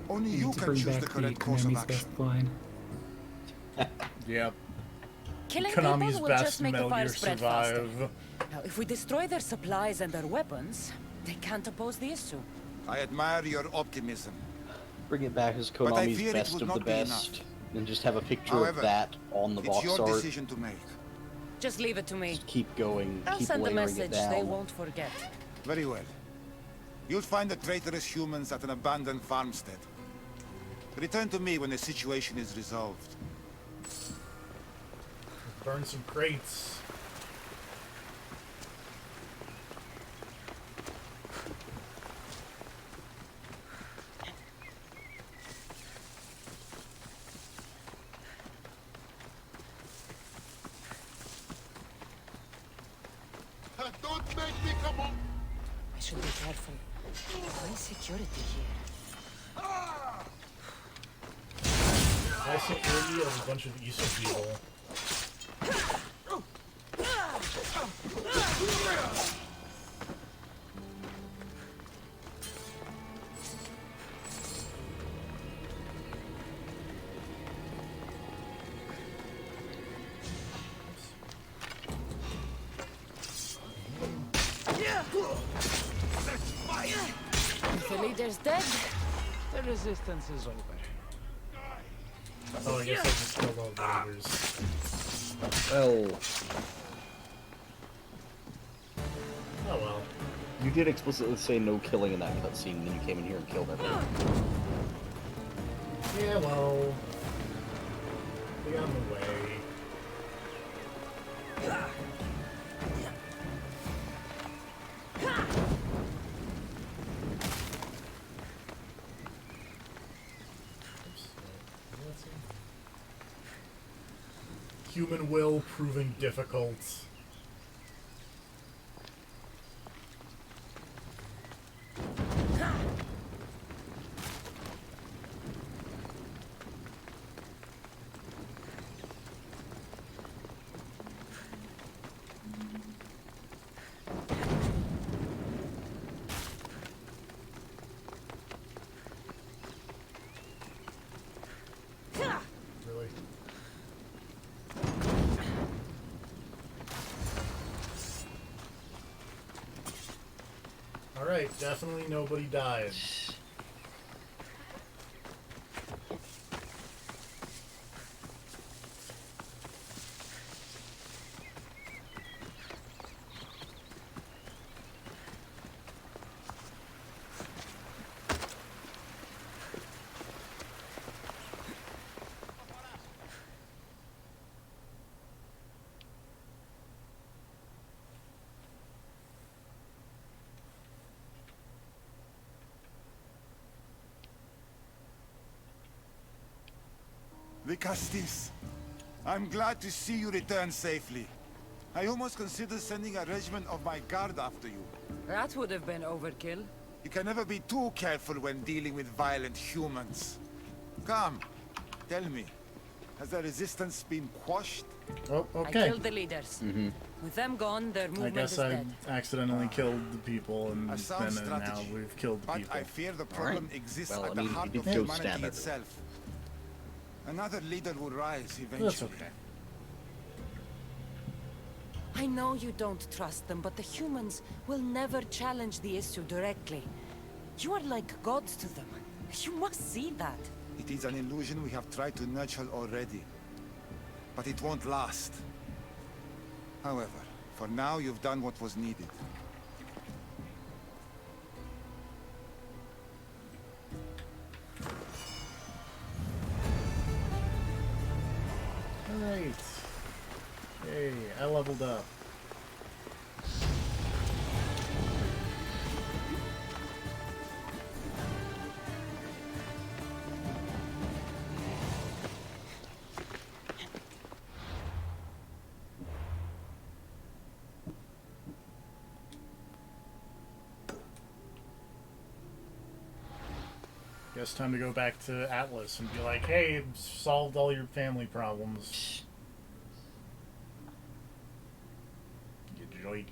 Only We you need to can bring choose back the the correct course of Konami's action. best line. Yep. Killing Konami's people will best just make the Metal fire Gear spread faster. Survive. Now, if we destroy their supplies and their weapons, they can't oppose the issue. I admire your optimism. Bring it back as But I Konami's fear it best would of the not be enough. best, and just have a picture However, of that on the It's box your art. decision to make. Just leave it to me. Just keep going, I'll keep send a layering message it down. they won't forget. Very well. You'll find the traitorous humans at an abandoned farmstead. Return to me when the situation is resolved. Burn some crates. Don't make me come on! I should be careful. High security here. High security of a bunch of Easter people. If the leader's dead, The resistance is over. Oh, I guess I just killed all the leaders. Well, Oh well. you did explicitly say no killing in that cutscene, and then you came in here and killed everyone. Yeah, well. Be on the way. Human will proving difficult. Really? Alright, definitely nobody died. Dicastis, I'm glad to see you return safely. I almost considered sending a regiment of my guard after you. that would have been overkill. You can never be too careful when dealing with violent humans. Come, tell me, has the resistance been quashed? Oh, I okay. killed the leaders. With them gone, their I movement guess is I dead. accidentally killed the people, and A sound then now strategy. we've killed But people. I fear the problem Alright. exists Well, at I the mean, you heart did of go humanity stab itself. Another leader will rise eventually. That's okay. I know you don't trust them, but the humans will never challenge the issue directly. You are like gods to them. You must see that. It is an illusion we have tried to nurture already. But it won't last. However, for now you've done what was needed. Alright. Hey, I leveled up. guess time to go back to Atlas and be like, hey, solved all your family problems. You joik.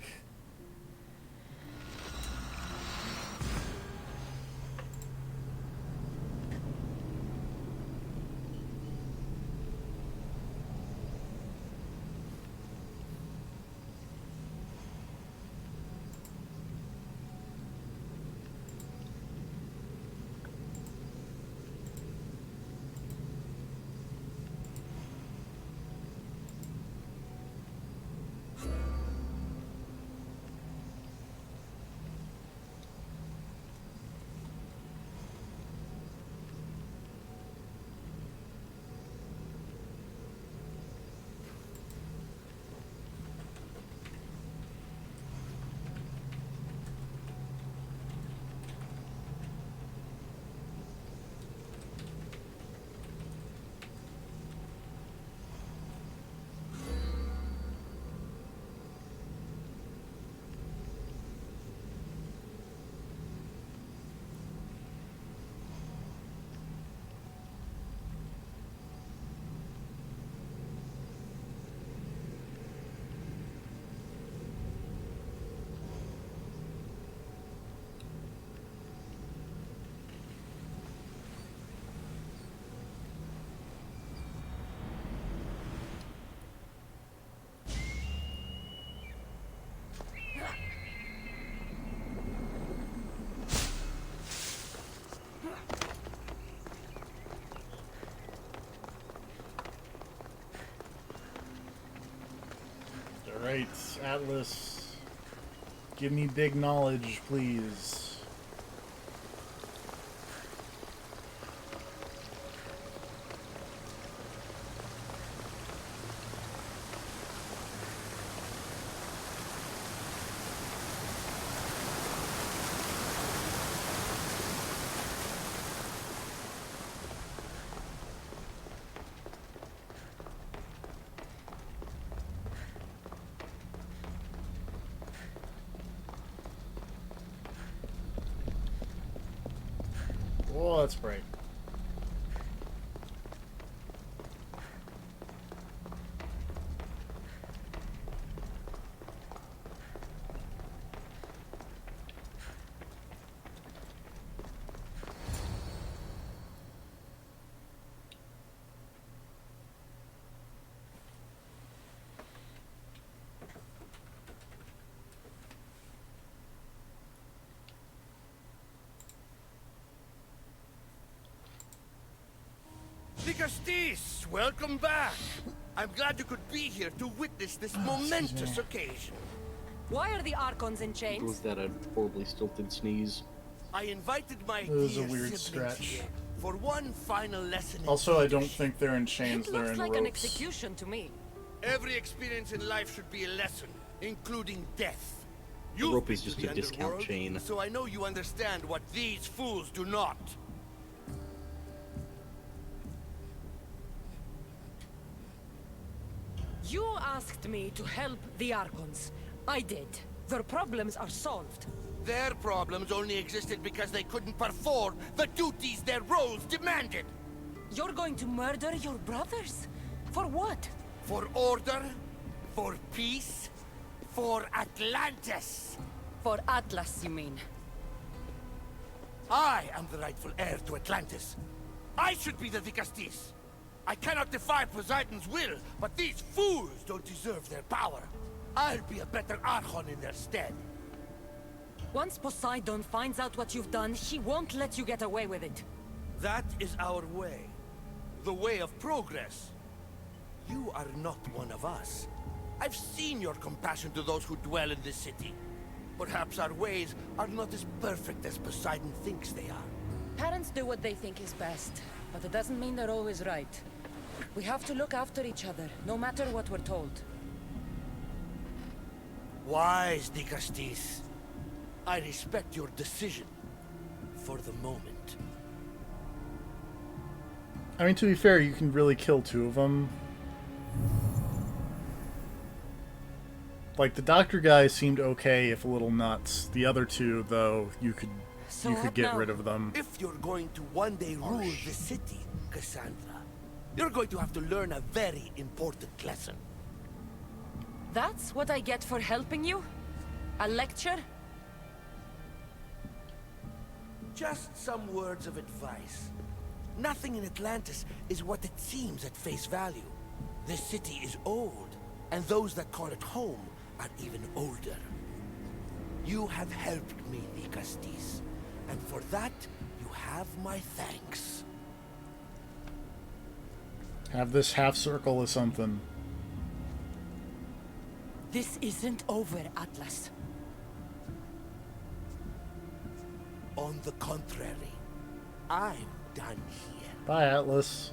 Alright, Atlas. Give me big knowledge, please. Oh, that's bright. Justice, welcome back. I'm glad you could be here to witness this momentous occasion. Why are the Archons in chains? Was that a horribly stilted sneeze? I invited my It was a dear weird siblings stretch. here for one final lesson. Also, I don't think they're in chains, It they're looks in like an ropes. execution to me. Every experience in life should be a lesson, including death. The rope You've is been just to a the discount underworld, chain. so I know you understand what these fools do not. You asked me to help the Archons. I did. Their problems are solved. Their problems only existed because they couldn't perform the duties their roles demanded. You're going to murder your brothers? For what? For order, for peace, for Atlantis. For Atlas, you mean? I am the rightful heir to Atlantis. I should be the Dicastis. I cannot defy Poseidon's will, but these fools don't deserve their power. I'll be a better Archon in their stead. Once Poseidon finds out what you've done, he won't let you get away with it. That is our way. The way of progress. You are not one of us. I've seen your compassion to those who dwell in this city. Perhaps our ways are not as perfect as Poseidon thinks they are. Parents do what they think is best, but it doesn't mean they're always right. We have to look after each other, no matter what we're told. Wise, Dicastis. I respect your decision. For the moment. I mean, to be fair, you can really kill two of them. Like, the doctor guy seemed okay, if a little nuts. The other two, though, you could you could get rid of them. If you're going to one day rule the city, Cassandra, you're going to have to learn a very important lesson. That's what I get for helping you? A lecture? Just some words of advice. Nothing in Atlantis is what it seems at face value. This city is old, and those that call it home are even older. You have helped me, Nicastis, and for that, you have my thanks. Have this half circle or something. This isn't over, Atlas. On the contrary, I'm done here. Bye, Atlas.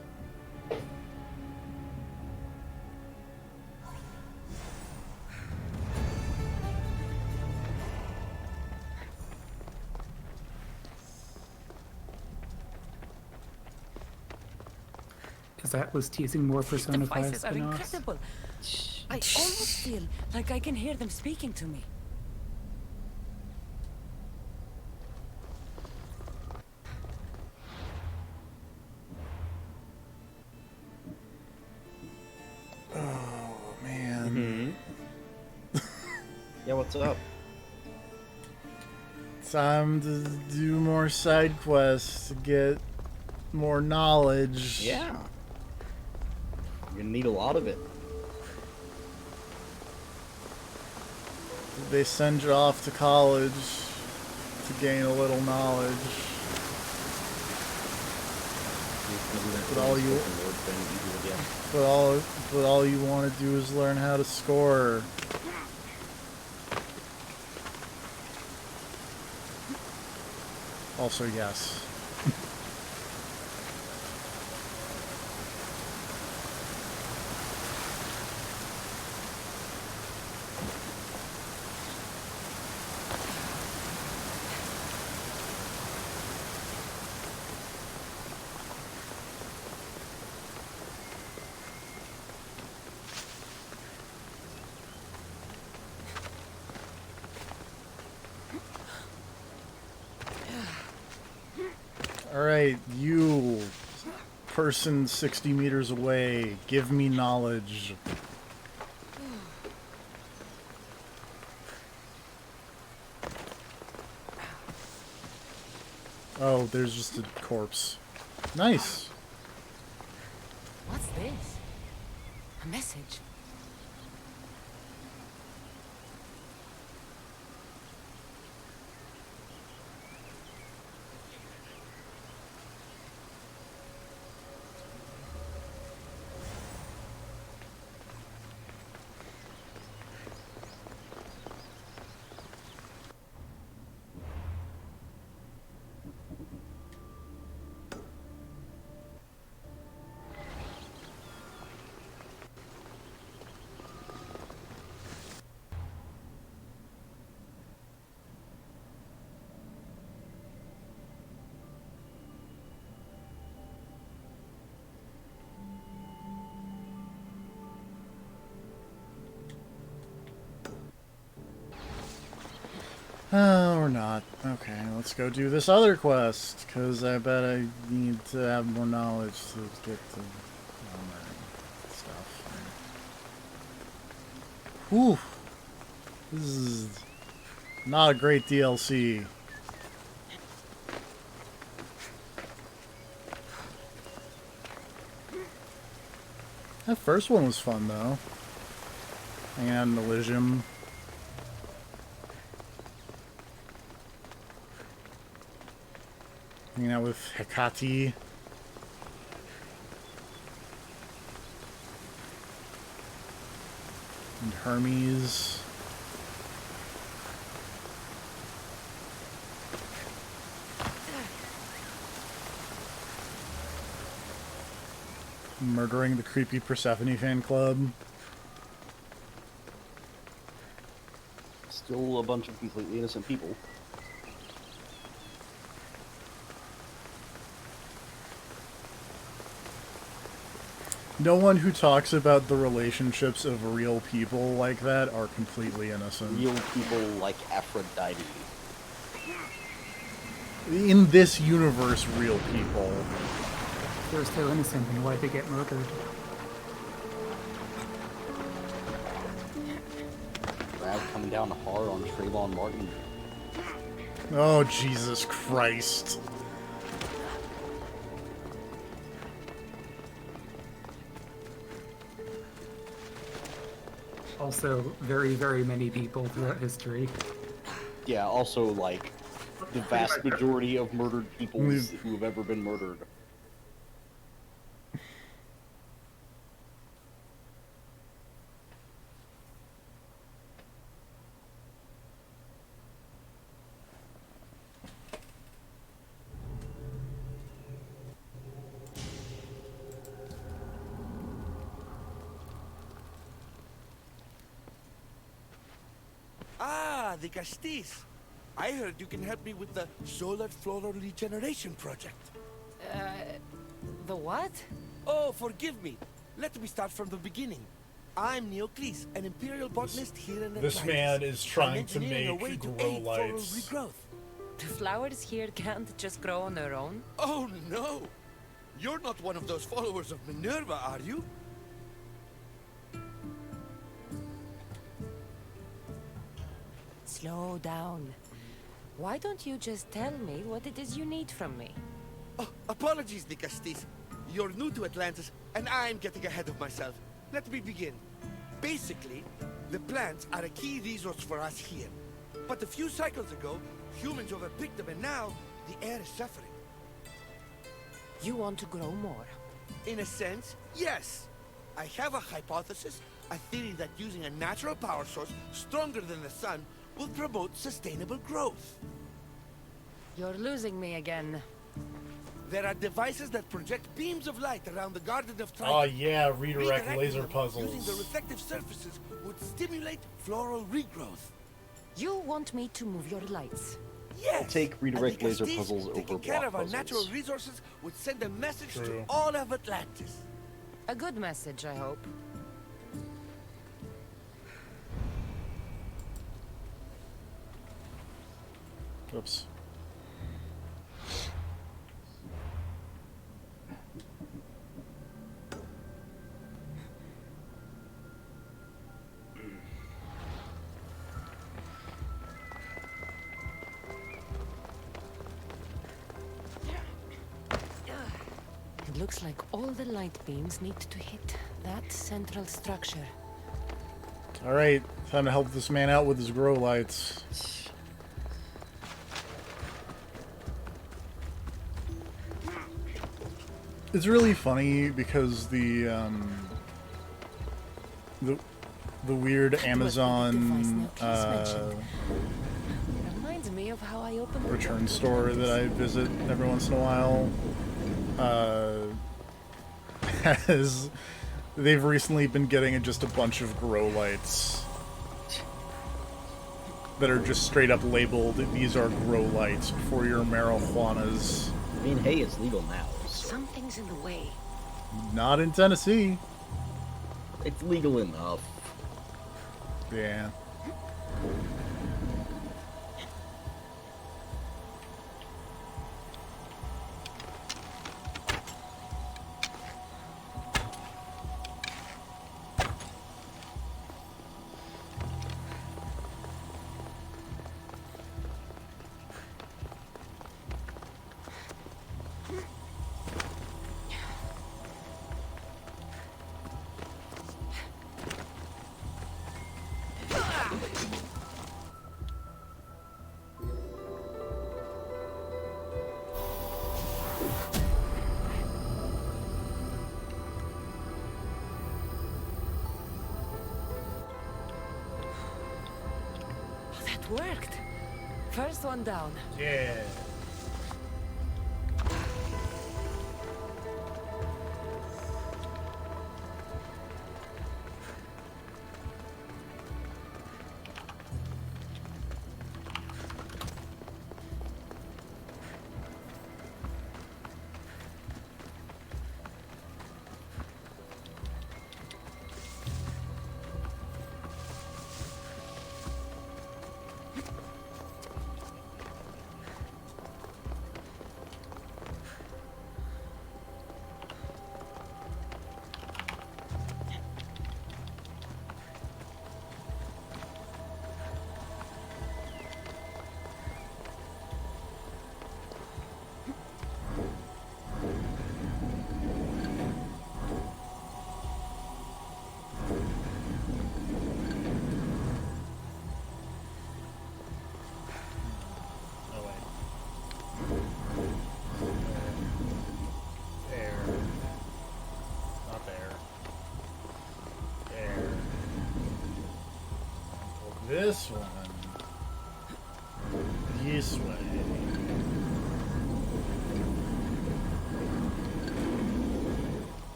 Is Atlas teasing more Persona 5 Devices are spin-offs? incredible. I almost feel like I can hear them speaking to me. Oh, man. Yeah, what's up? Time to do more side quests to get more knowledge. Yeah. You're gonna need a lot of it. They send you off to college to gain a little knowledge. But all you want to do is learn how to score. Also, yes. Alright, you, person 60 meters away, give me knowledge. Oh, there's just a corpse. Nice. What's this? A message. Or not. Okay, let's go do this other quest, because I bet I need to have more knowledge to get to all that stuff. Whew. This is not a great DLC. That first one was fun, though. And Elysium. Hanging out with Hecate. And Hermes. Murdering the creepy Persephone fan club. Still a bunch of completely innocent people. No one who talks about the relationships of real people like that are completely innocent. Real people like Aphrodite. in this universe, real people. They're so innocent, and why'd they get murdered? Rav coming down hard on Trayvon Martin. Oh, Jesus Christ. Also, very, very many people throughout history. Yeah, also, like, the vast majority of murdered people who have ever been murdered. Ah, the Castis. I heard you can help me with the solar floral regeneration project. The what? Oh, forgive me. Let me start from the beginning. I'm Neocles, an imperial botanist here in This Atlantis. man is trying to engineering a way make to grow aid floral lights. regrowth. The flowers here can't just grow on their own? Oh, no. You're not one of those followers of Minerva, are you? Slow down. Why don't you just tell me what it is you need from me? Oh, apologies, the Castis. You're new to Atlantis, and I'm getting ahead of myself. Let me begin. Basically, the plants are a key resource for us here. But a few cycles ago, humans overpicked them, and now the air is suffering. You want to grow more? In a sense, yes. I have a hypothesis, a theory that using a natural power source stronger than the sun will promote sustainable growth. You're losing me again. There are devices that project beams of light around the Garden of Triton. Oh yeah, redirect Redirecting laser them puzzles. using the reflective surfaces would stimulate floral regrowth. You want me to move your lights? Yes! I'll take redirect And the laser Castis, puzzles over taking block care of our puzzles. natural resources would send a message True. to all of Atlantis. A good message, I hope. Oops. It looks like all the light beams need to hit that central structure. Alright, time to help this man out with his grow lights. It's really funny because the weird Amazon Reminds me of how I opened the return store that I visit every once in a while has they've recently been getting just a bunch of grow lights that are just straight up labeled these are grow lights for your marijuanas. I mean, hey, it's legal now. So Something's in the way. Not in Tennessee. it's legal enough. Yeah. Oh, that worked. First one down. Yeah.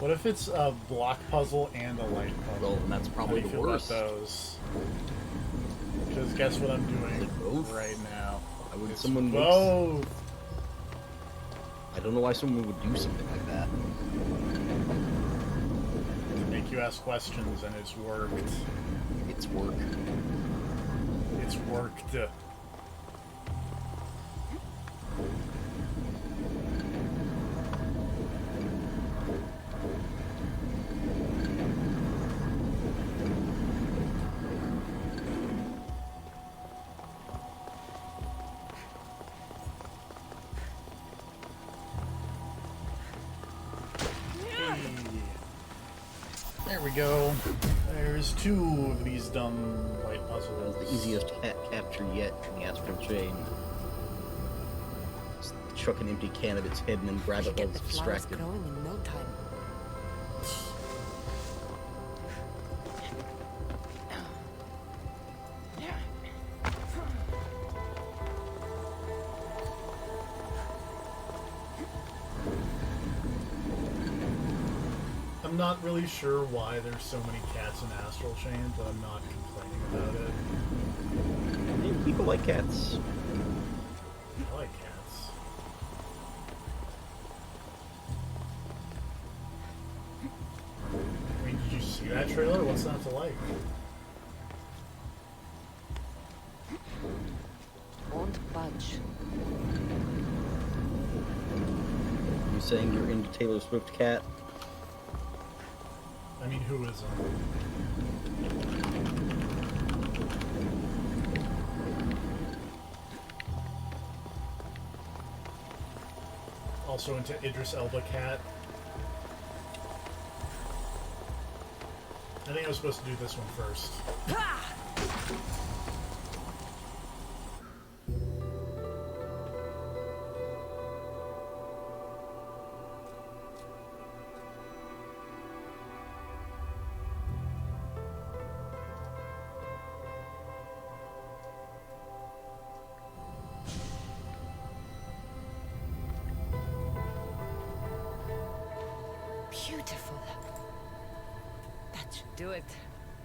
What if it's a block puzzle and a light puzzle? Well, that's probably How do the you feel worst. about those? Because guess what I'm doing both? right now? Why would It's someone both. I don't know why someone would do something like that. To make you ask questions, and it's worked. It's work. It's worked. There we go. There's 2 of these dumb light That was puzzles. the easiest capture yet in the astral chain. Just chuck an empty can at its head and then grab it while Get it's the flowers distracted. growing in no time. I'm not really sure why there's so many cats in Astral Chain, but I'm not complaining about it. Hey, people like cats. I like cats. I mean, did you see that trailer? What's not to like? Won't budge. You saying you're into Taylor Swift cat? I mean, who isn't? Also into Idris Elba cat. I think I was supposed to do this one first. Beautiful. That should do it.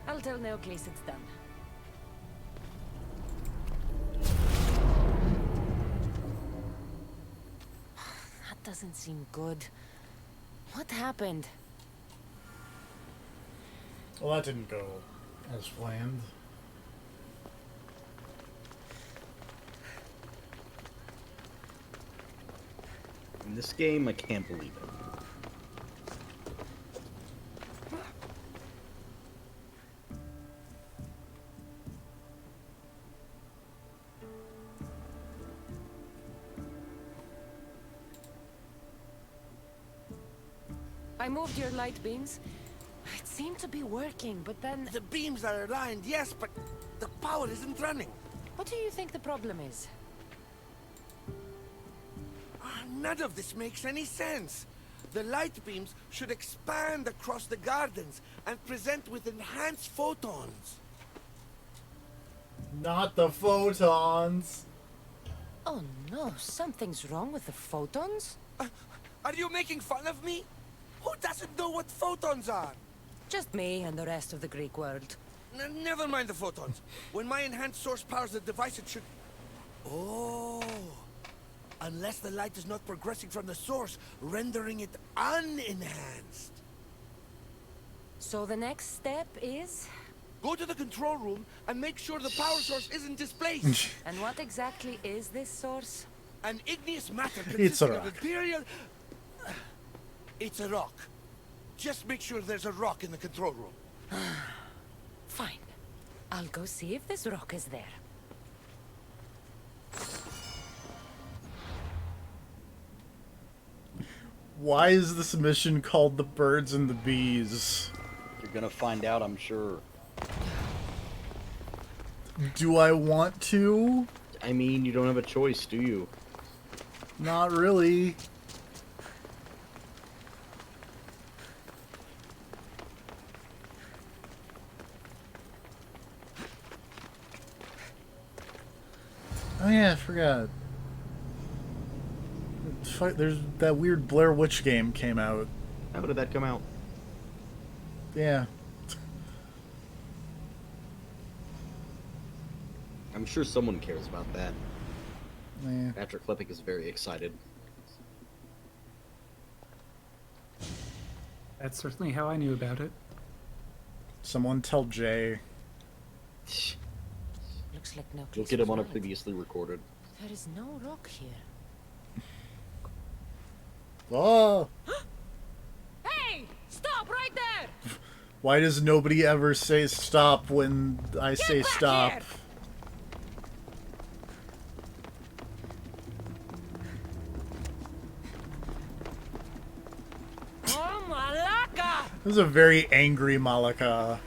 I'll tell Neocles it's done. That doesn't seem good. What happened? Well, that didn't go as planned. In this game, I can't believe it. I moved your light beams. It seemed to be working, but then... The beams are aligned, yes, but the power isn't running. What do you think the problem is? None of this makes any sense. The light beams should expand across the gardens and present with enhanced photons. Not the photons! Oh no, something's wrong with the photons? Are you making fun of me? Who doesn't know what photons are? Just me and the rest of the Greek world. Never mind the photons. When my enhanced source powers the device, it should... Oh... Unless the light is not progressing from the source, rendering it unenhanced. So the next step is? Go to the control room and make sure the power source isn't displaced. And what exactly is this source? An igneous matter It's a consisting of rock. imperial... It's a rock. Just make sure there's a rock in the control room. Fine. I'll go see if this rock is there. Why is this mission called The Birds and the Bees? You're gonna find out, I'm sure. Do I want to? I mean, you don't have a choice, do you? Not really. Oh yeah, I forgot. There's that weird Blair Witch game came out. How did that come out? Yeah. I'm sure someone cares about that. Yeah. Patrick Klepek is very excited. That's certainly how I knew about it. Someone tell Jay. Looks like no. Look at him on a previously recorded. There is no rock here. Oh! Hey! Stop right there! Why does nobody ever say stop when I say stop? Here. Oh, Malaka! This is a very angry Malaka.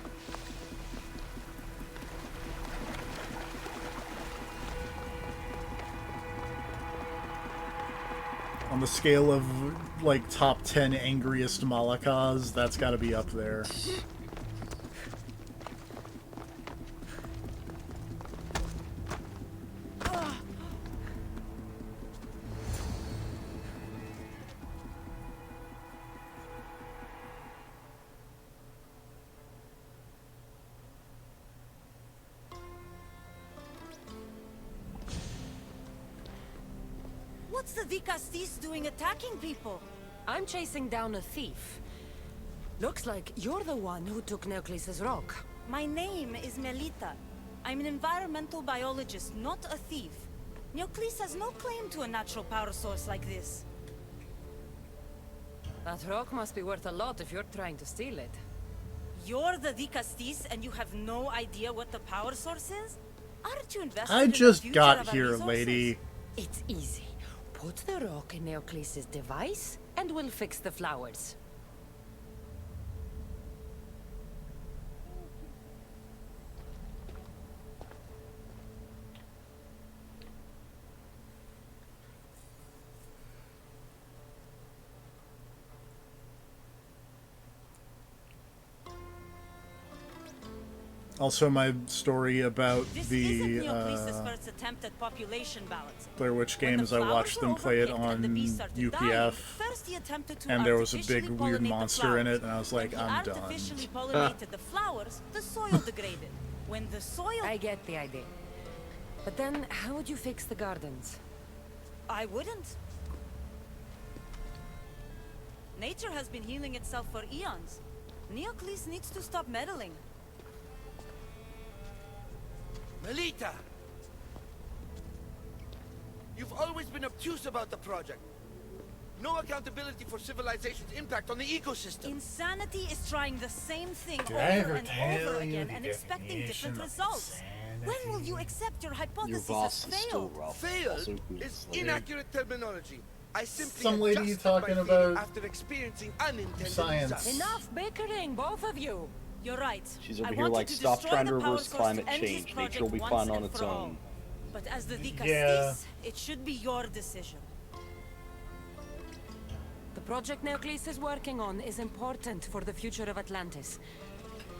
On the scale of, like, top 10 angriest Malakas, that's gotta be up there. What's the Vicastis doing attacking people? I'm chasing down a thief. Looks like you're the one who took Neocles' rock. My name is Melita. I'm an environmental biologist, not a thief. Neocles has no claim to a natural power source like this. That rock must be worth a lot if you're trying to steal it. You're the Vicastis and you have no idea what the power source is? Aren't you invested I in the just future got of our here, resources? lady. It's easy. Put the rock in Neocles' device, and we'll fix the flowers. Also, my story about This the isn't Neocles' first attempt at population balance. Blair Witch When the games, I flowers watched were them play it overpicked and the on bees started UPF, dying, first he attempted to and there was a big artificially weird pollinate the monster in flowers. it, and I was When like, he I'm done. artificially pollinated the flowers, the soil degraded. When the soil... I get the idea. But then, how would you fix the gardens? I wouldn't. Nature has been healing itself for eons. Neocles needs to stop meddling. Melita! You've always been obtuse about the project. No accountability for civilization's impact on the ecosystem. Insanity is trying the same thing Did I over ever and tell over you again the and expecting different definition of results. When will you accept your Your hypothesis boss has is still failed? rough. Failed Also, is like, inaccurate terminology. I simply Some lady adjusted talking my feeling about after experiencing unintended science. results. Enough bickering, both of you! You're right. She's I over here wanted like, to stop destroy trying to the power reverse source climate end this change. Nature project will be once fine on and its for all. own. But as the Vicastis, Yeah. it should be your decision. The project Neocles is working on is important for the future of Atlantis.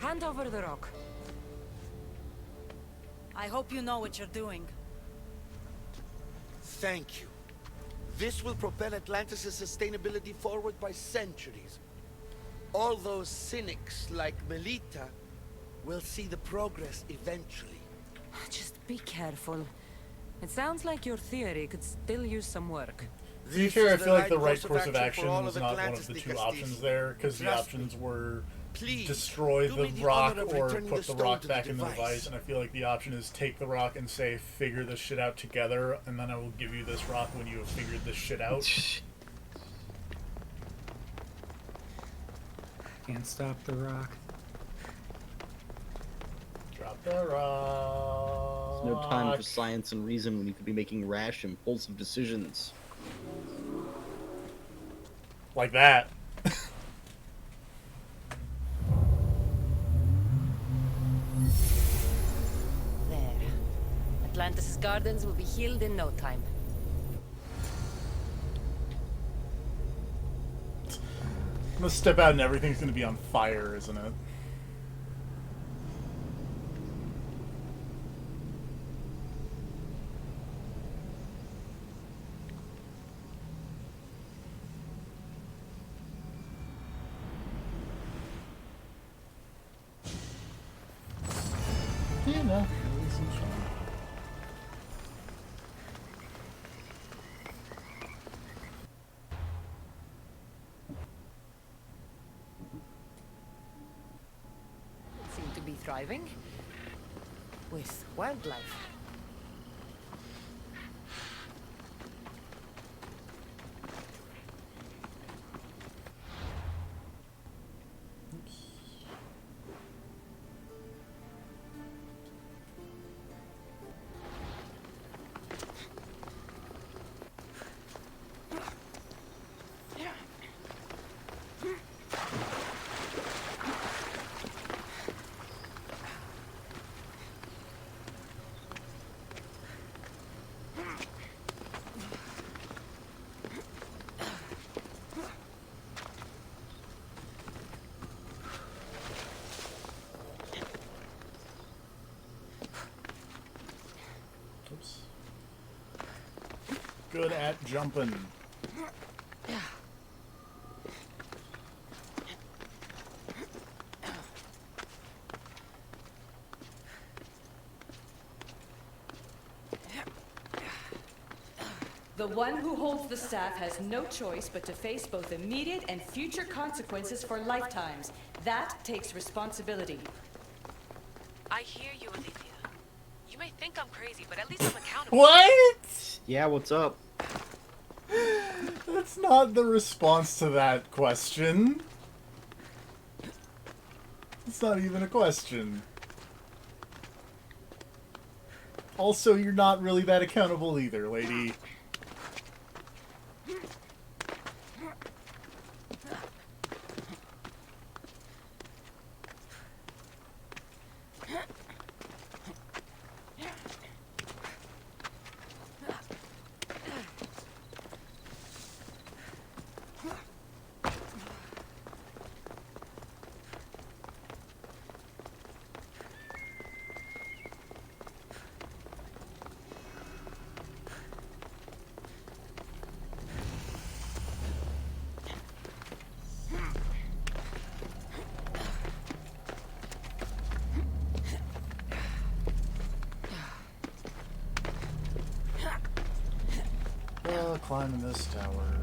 Hand over the rock. I hope you know what you're doing. Thank you. This will propel Atlantis' sustainability forward by centuries. All those cynics like Melita will see the progress eventually. Just be careful. It sounds like your theory could still use some work. To be This fair, I is the feel like the right course course of for action all was of not one Atlantis, of the two Vicastis. options there, because the Trust me. options were Please, destroy do the me the rock honor of or returning put the the stone rock to the back in the device. device, and I feel like the option is take the rock and say, figure this shit out together, and then I will give you this rock when you have figured this shit out. Can't stop the rock. Drop the rock. There's no time for science and reason when you could be making rash, impulsive decisions. Like that. There. Atlantis' gardens will be healed in no time. I'm gonna step out and everything's gonna be on fire, isn't it? Yeah, no, it seems fine. Seem to be thriving with wildlife. Oops. Good at jumping. The one who holds the staff has no choice but to face both immediate and future consequences for lifetimes. That takes responsibility. I hear you, Olivia. You may think I'm crazy, but at least I'm accountable. What? Yeah, what's up? That's not the response to that question. It's not even a question. Also, you're not really that accountable either, lady. Climbing this tower.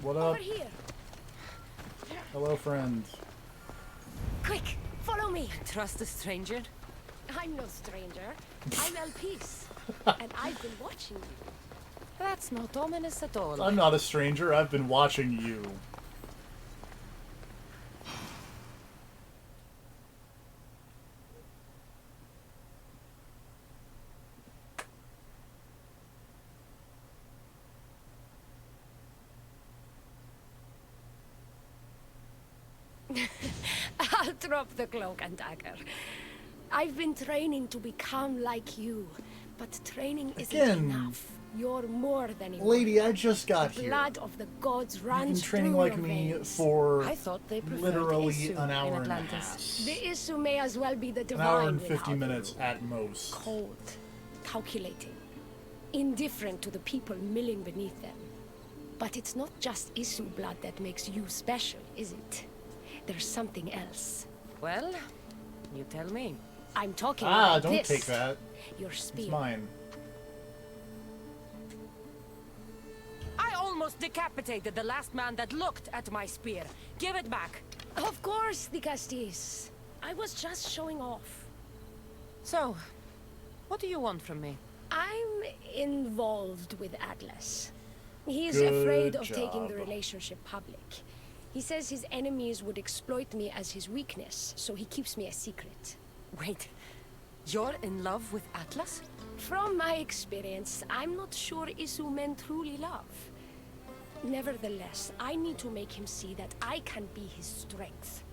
What up? Over here. Hello, friend. Quick, follow me. Trust a stranger? I'm no stranger. I'm El Peace. And I've been watching you. That's not ominous at all. I'm not a stranger. I've been watching you. I'll drop the cloak and dagger. I've been training to become like you, but training isn't enough. You're more than enough. Lady, I just got the here. blood of the gods You've runs been training through like your me veins. for I thought they literally Isu an hour in and a Atlantis. half. The issue may as well be the An divine. hour and 50 without minutes you. at most. Cold, calculating, indifferent to the people milling beneath them. But it's not just Isu blood that makes you special, is it? There's something else. Well, you tell me. I'm talking about don't this. take that. Your spear. It's mine. I almost decapitated the last man that looked at my spear. Give it back. Of course, the Castis. I was just showing off. So, what do you want from me? I'm involved with Atlas. He's Good afraid of job. taking the relationship public. He says his enemies would exploit me as his weakness, so he keeps me a secret. Wait, You're in love with Atlas? From my experience, I'm not sure Isu men truly love. Nevertheless, I need to make him see that I can be his strength.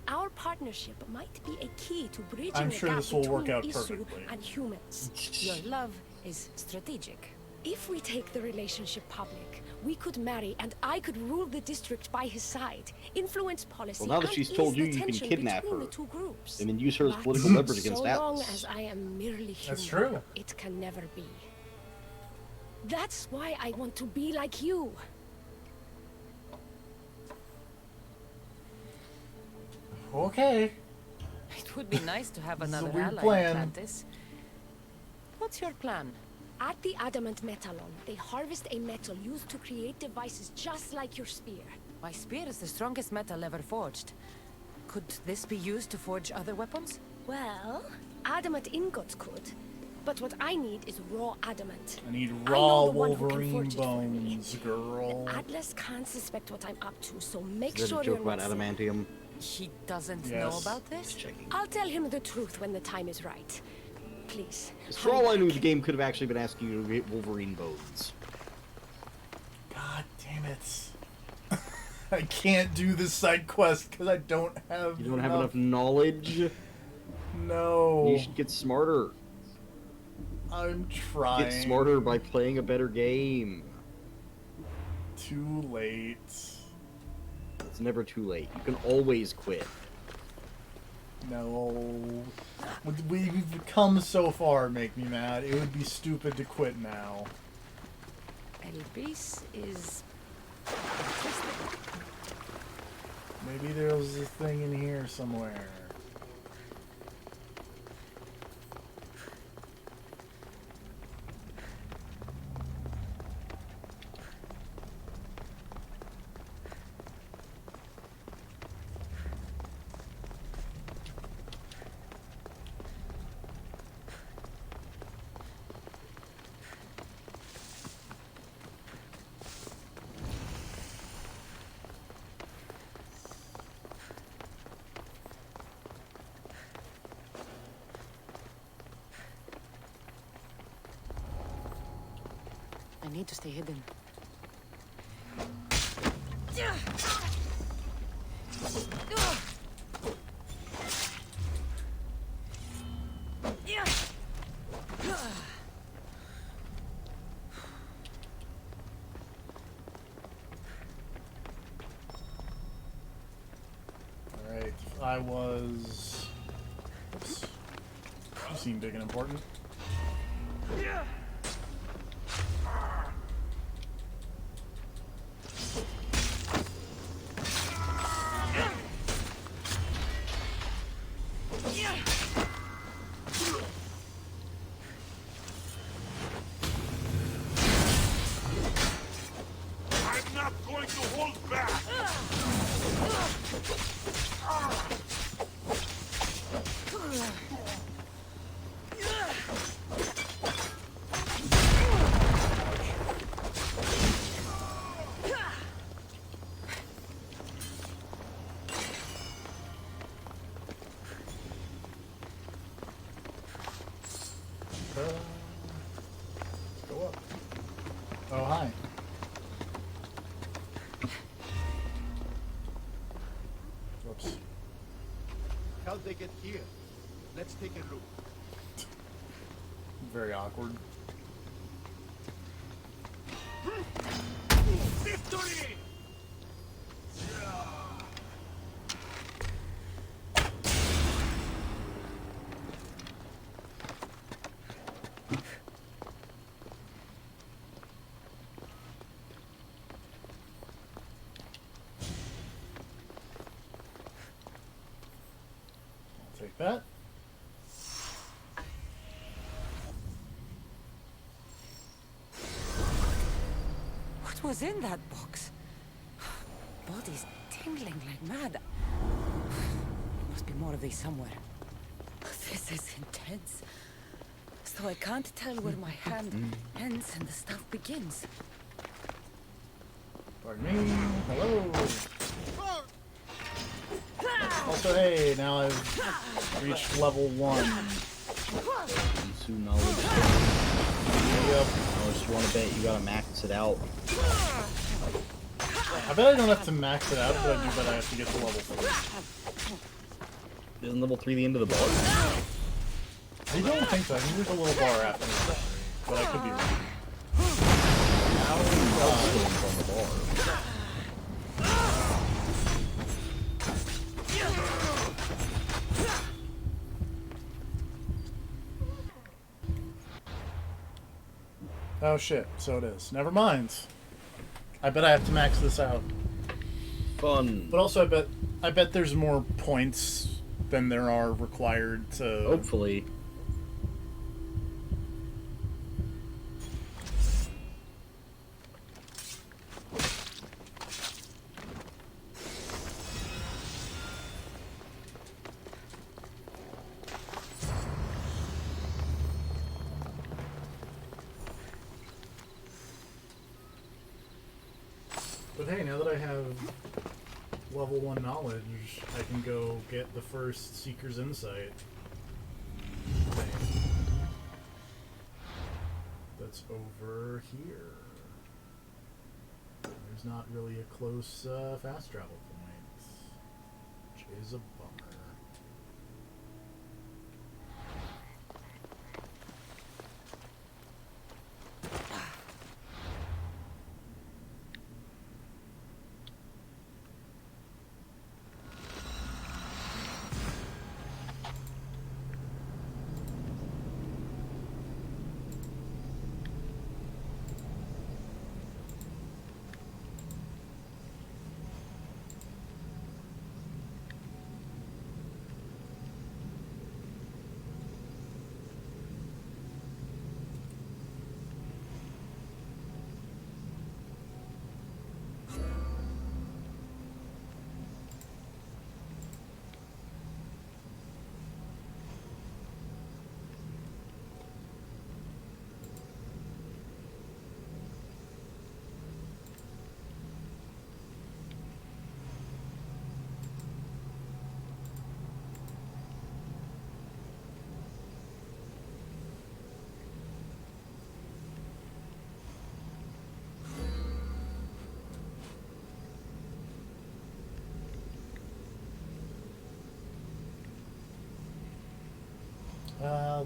Our partnership might be a key to bridging I'm the sure gap this will work between out Isu perfectly. and humans. Your love is strategic. If we take the relationship public, we could marry and I could rule the district by his side, influence policy, Well, now that and she's ease told you the you can tension kidnap between her, the two groups. and then use her as But political leverage against so long Atlas. as I am merely human, That's true. it can never be. That's why I want to be like you. Okay. It would be nice to have This is a another weird ally plan. in Atlantis. What's your plan? At the Adamant Metalon, they harvest a metal used to create devices just like your spear. My spear is the strongest metal ever forged. Could this be used to forge other weapons? Well, adamant ingots could. But what I need is raw adamant. I need I raw know the one who can Wolverine forge it for me. bones, girl. Atlas can't suspect what I'm up to, so make Is that sure a you're joke about not safe. adamantium? He doesn't Yes. know about this? Checking. I'll tell him the truth when the time is right. Please. For all I knew, the game could have actually been asking you to get Wolverine bones. God damn it. I can't do this side quest because I don't have You don't have enough knowledge? No. You should get smarter. I'm trying. Get smarter by playing a better game. Too late. It's never too late. You can always quit. No. We've come so far, make me mad. It would be stupid to quit now. Elvis is... Maybe there's a thing in here somewhere. I need to stay hidden. Alright, I was... Oops. You seem big and important. I'm not going to hold back! Go up. Oh, hi. Whoops. How'd they get here? Let's take a look. Very awkward. Victory! I'll take that. What was in that box? Body's tingling like mad. Must be more of these somewhere. This is intense. So I can't tell where my hand ends and the stuff begins. Pardon me. Hello. Also, hey, now I've reached level 1. Isu knowledge. Yep. I just want to bet you gotta max it out. I bet I don't have to max it out, but I do bet I have to get to level 3. Isn't level 3 the end of the bar? I don't think so. I think there's a little bar after that, but I could be wrong. On the bar. Oh shit, so it is. Never mind. I bet I have to max this out. Fun. But also I bet there's more points than there are required to... Hopefully. But hey, now that I have level 1 knowledge, I can go get the first Seeker's Insight thing. That's over here. There's not really a close fast travel point, which is a bummer.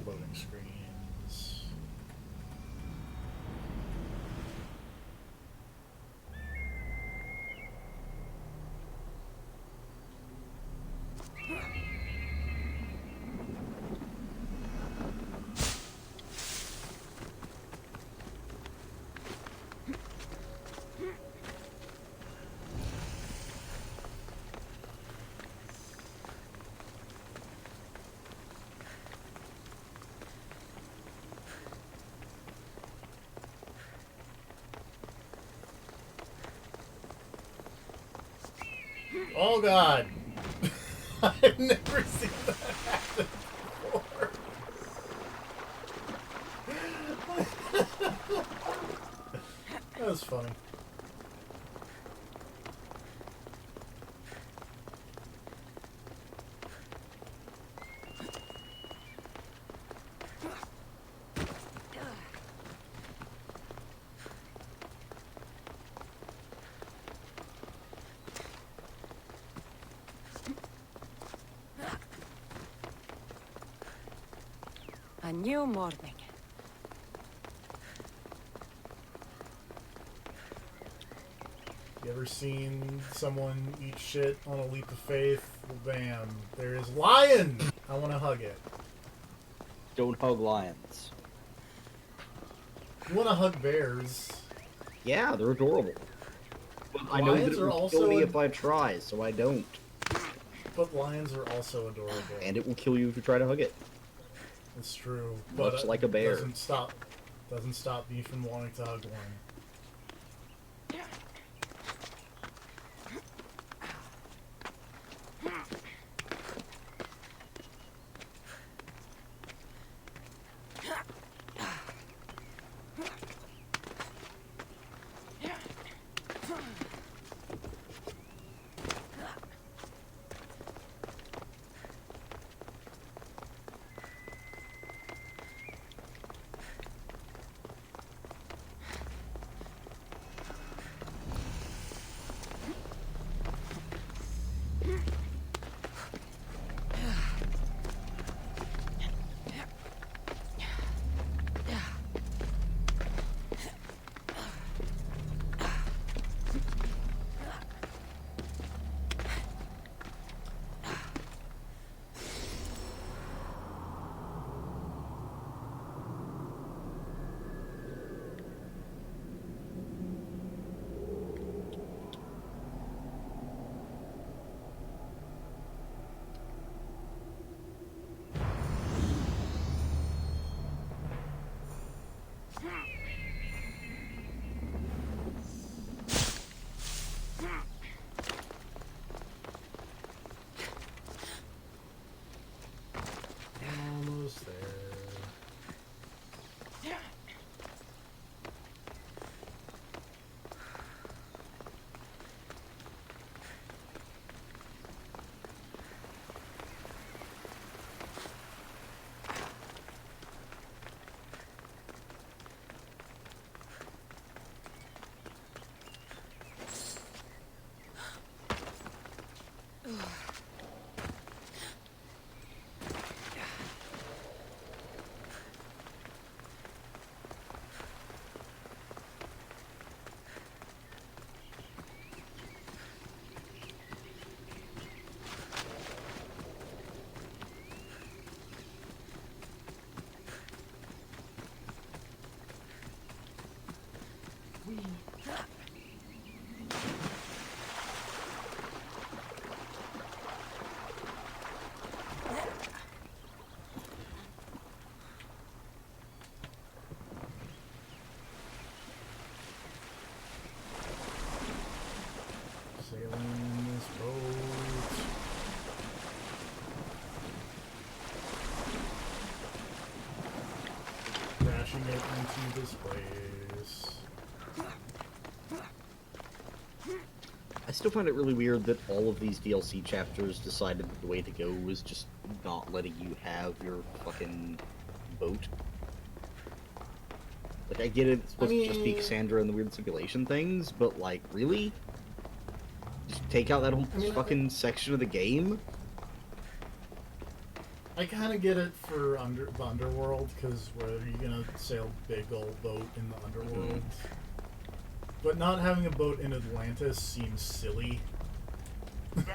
Loading screens. Oh god! I've never seen that happen before. That was funny. A new morning. You ever seen someone eat shit on a leap of faith? Well, bam. There is lion! I want to hug it. Don't hug lions. You want to hug bears? Yeah, they're adorable. But I know that it will kill me if I try, so I don't. But lions are also adorable. And it will kill you if you try to hug it. It's true. But Much like a bear. Doesn't stop me from wanting to hug one. Sailing in this boat. Crashing it into this place. I still find it really weird that all of these DLC chapters decided that the way to go was just not letting you have your fucking boat. Like, I get it, it's supposed to just be Cassandra and the weird simulation things, but, like, really? Just take out that whole fucking section of the game? I kind of get it for the underworld, because where are you gonna sail big old boat in the underworld? But not having a boat in Atlantis seems silly. It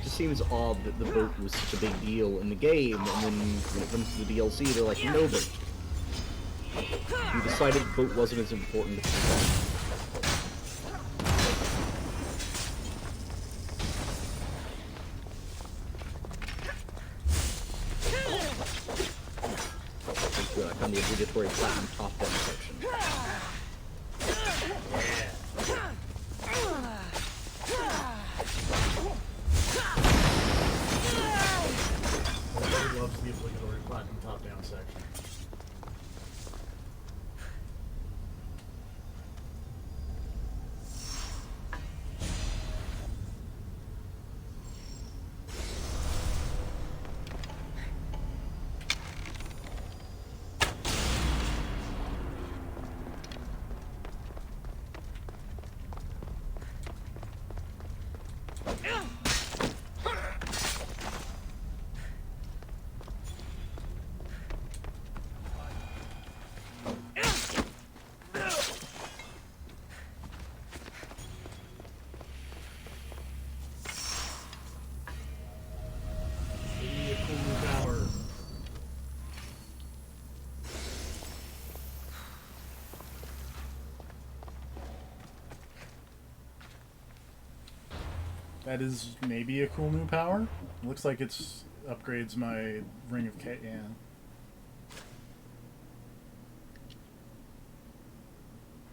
just seems odd that the boat was such a big deal in the game, and then when it comes to the DLC, they're like, no boat. You decided the boat wasn't as important as you thought. I found the obligatory platinum top-down section. Everybody loves the obligatory platinum top-down section. That is maybe a cool new power. Looks like it's upgrades my Ring of K. Yeah.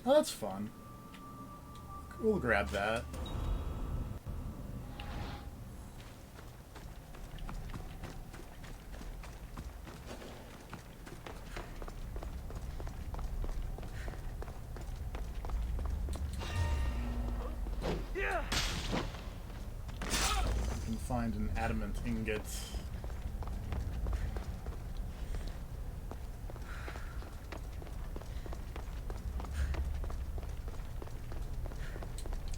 Oh, that's fun. We'll grab that. Find an adamant ingot.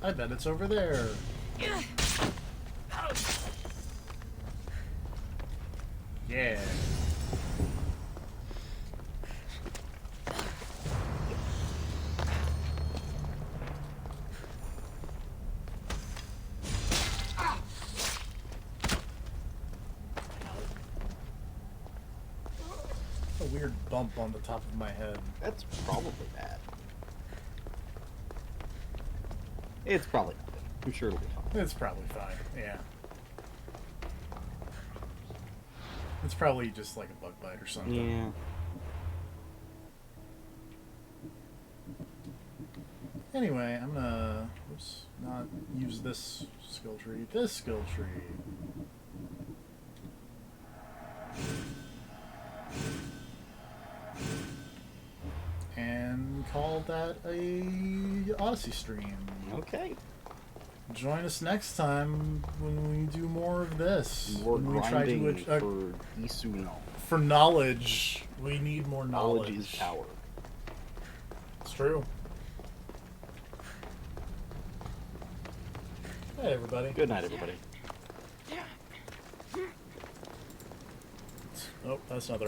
I bet it's over there. Yeah. A weird bump on the top of my head. That's probably bad. It's probably nothing. I'm sure it'll be fine. It's probably fine, yeah. It's probably just like a bug bite or something. Yeah. Anyway, I'm gonna not use this skill tree. This skill tree. And call that a Odyssey stream. Okay. Join us next time when we do more of this. More when we grinding try to, for Isu. For knowledge. We need more knowledge. Knowledge is power. It's true. Hey, everybody. Good night, everybody. Oh, that's another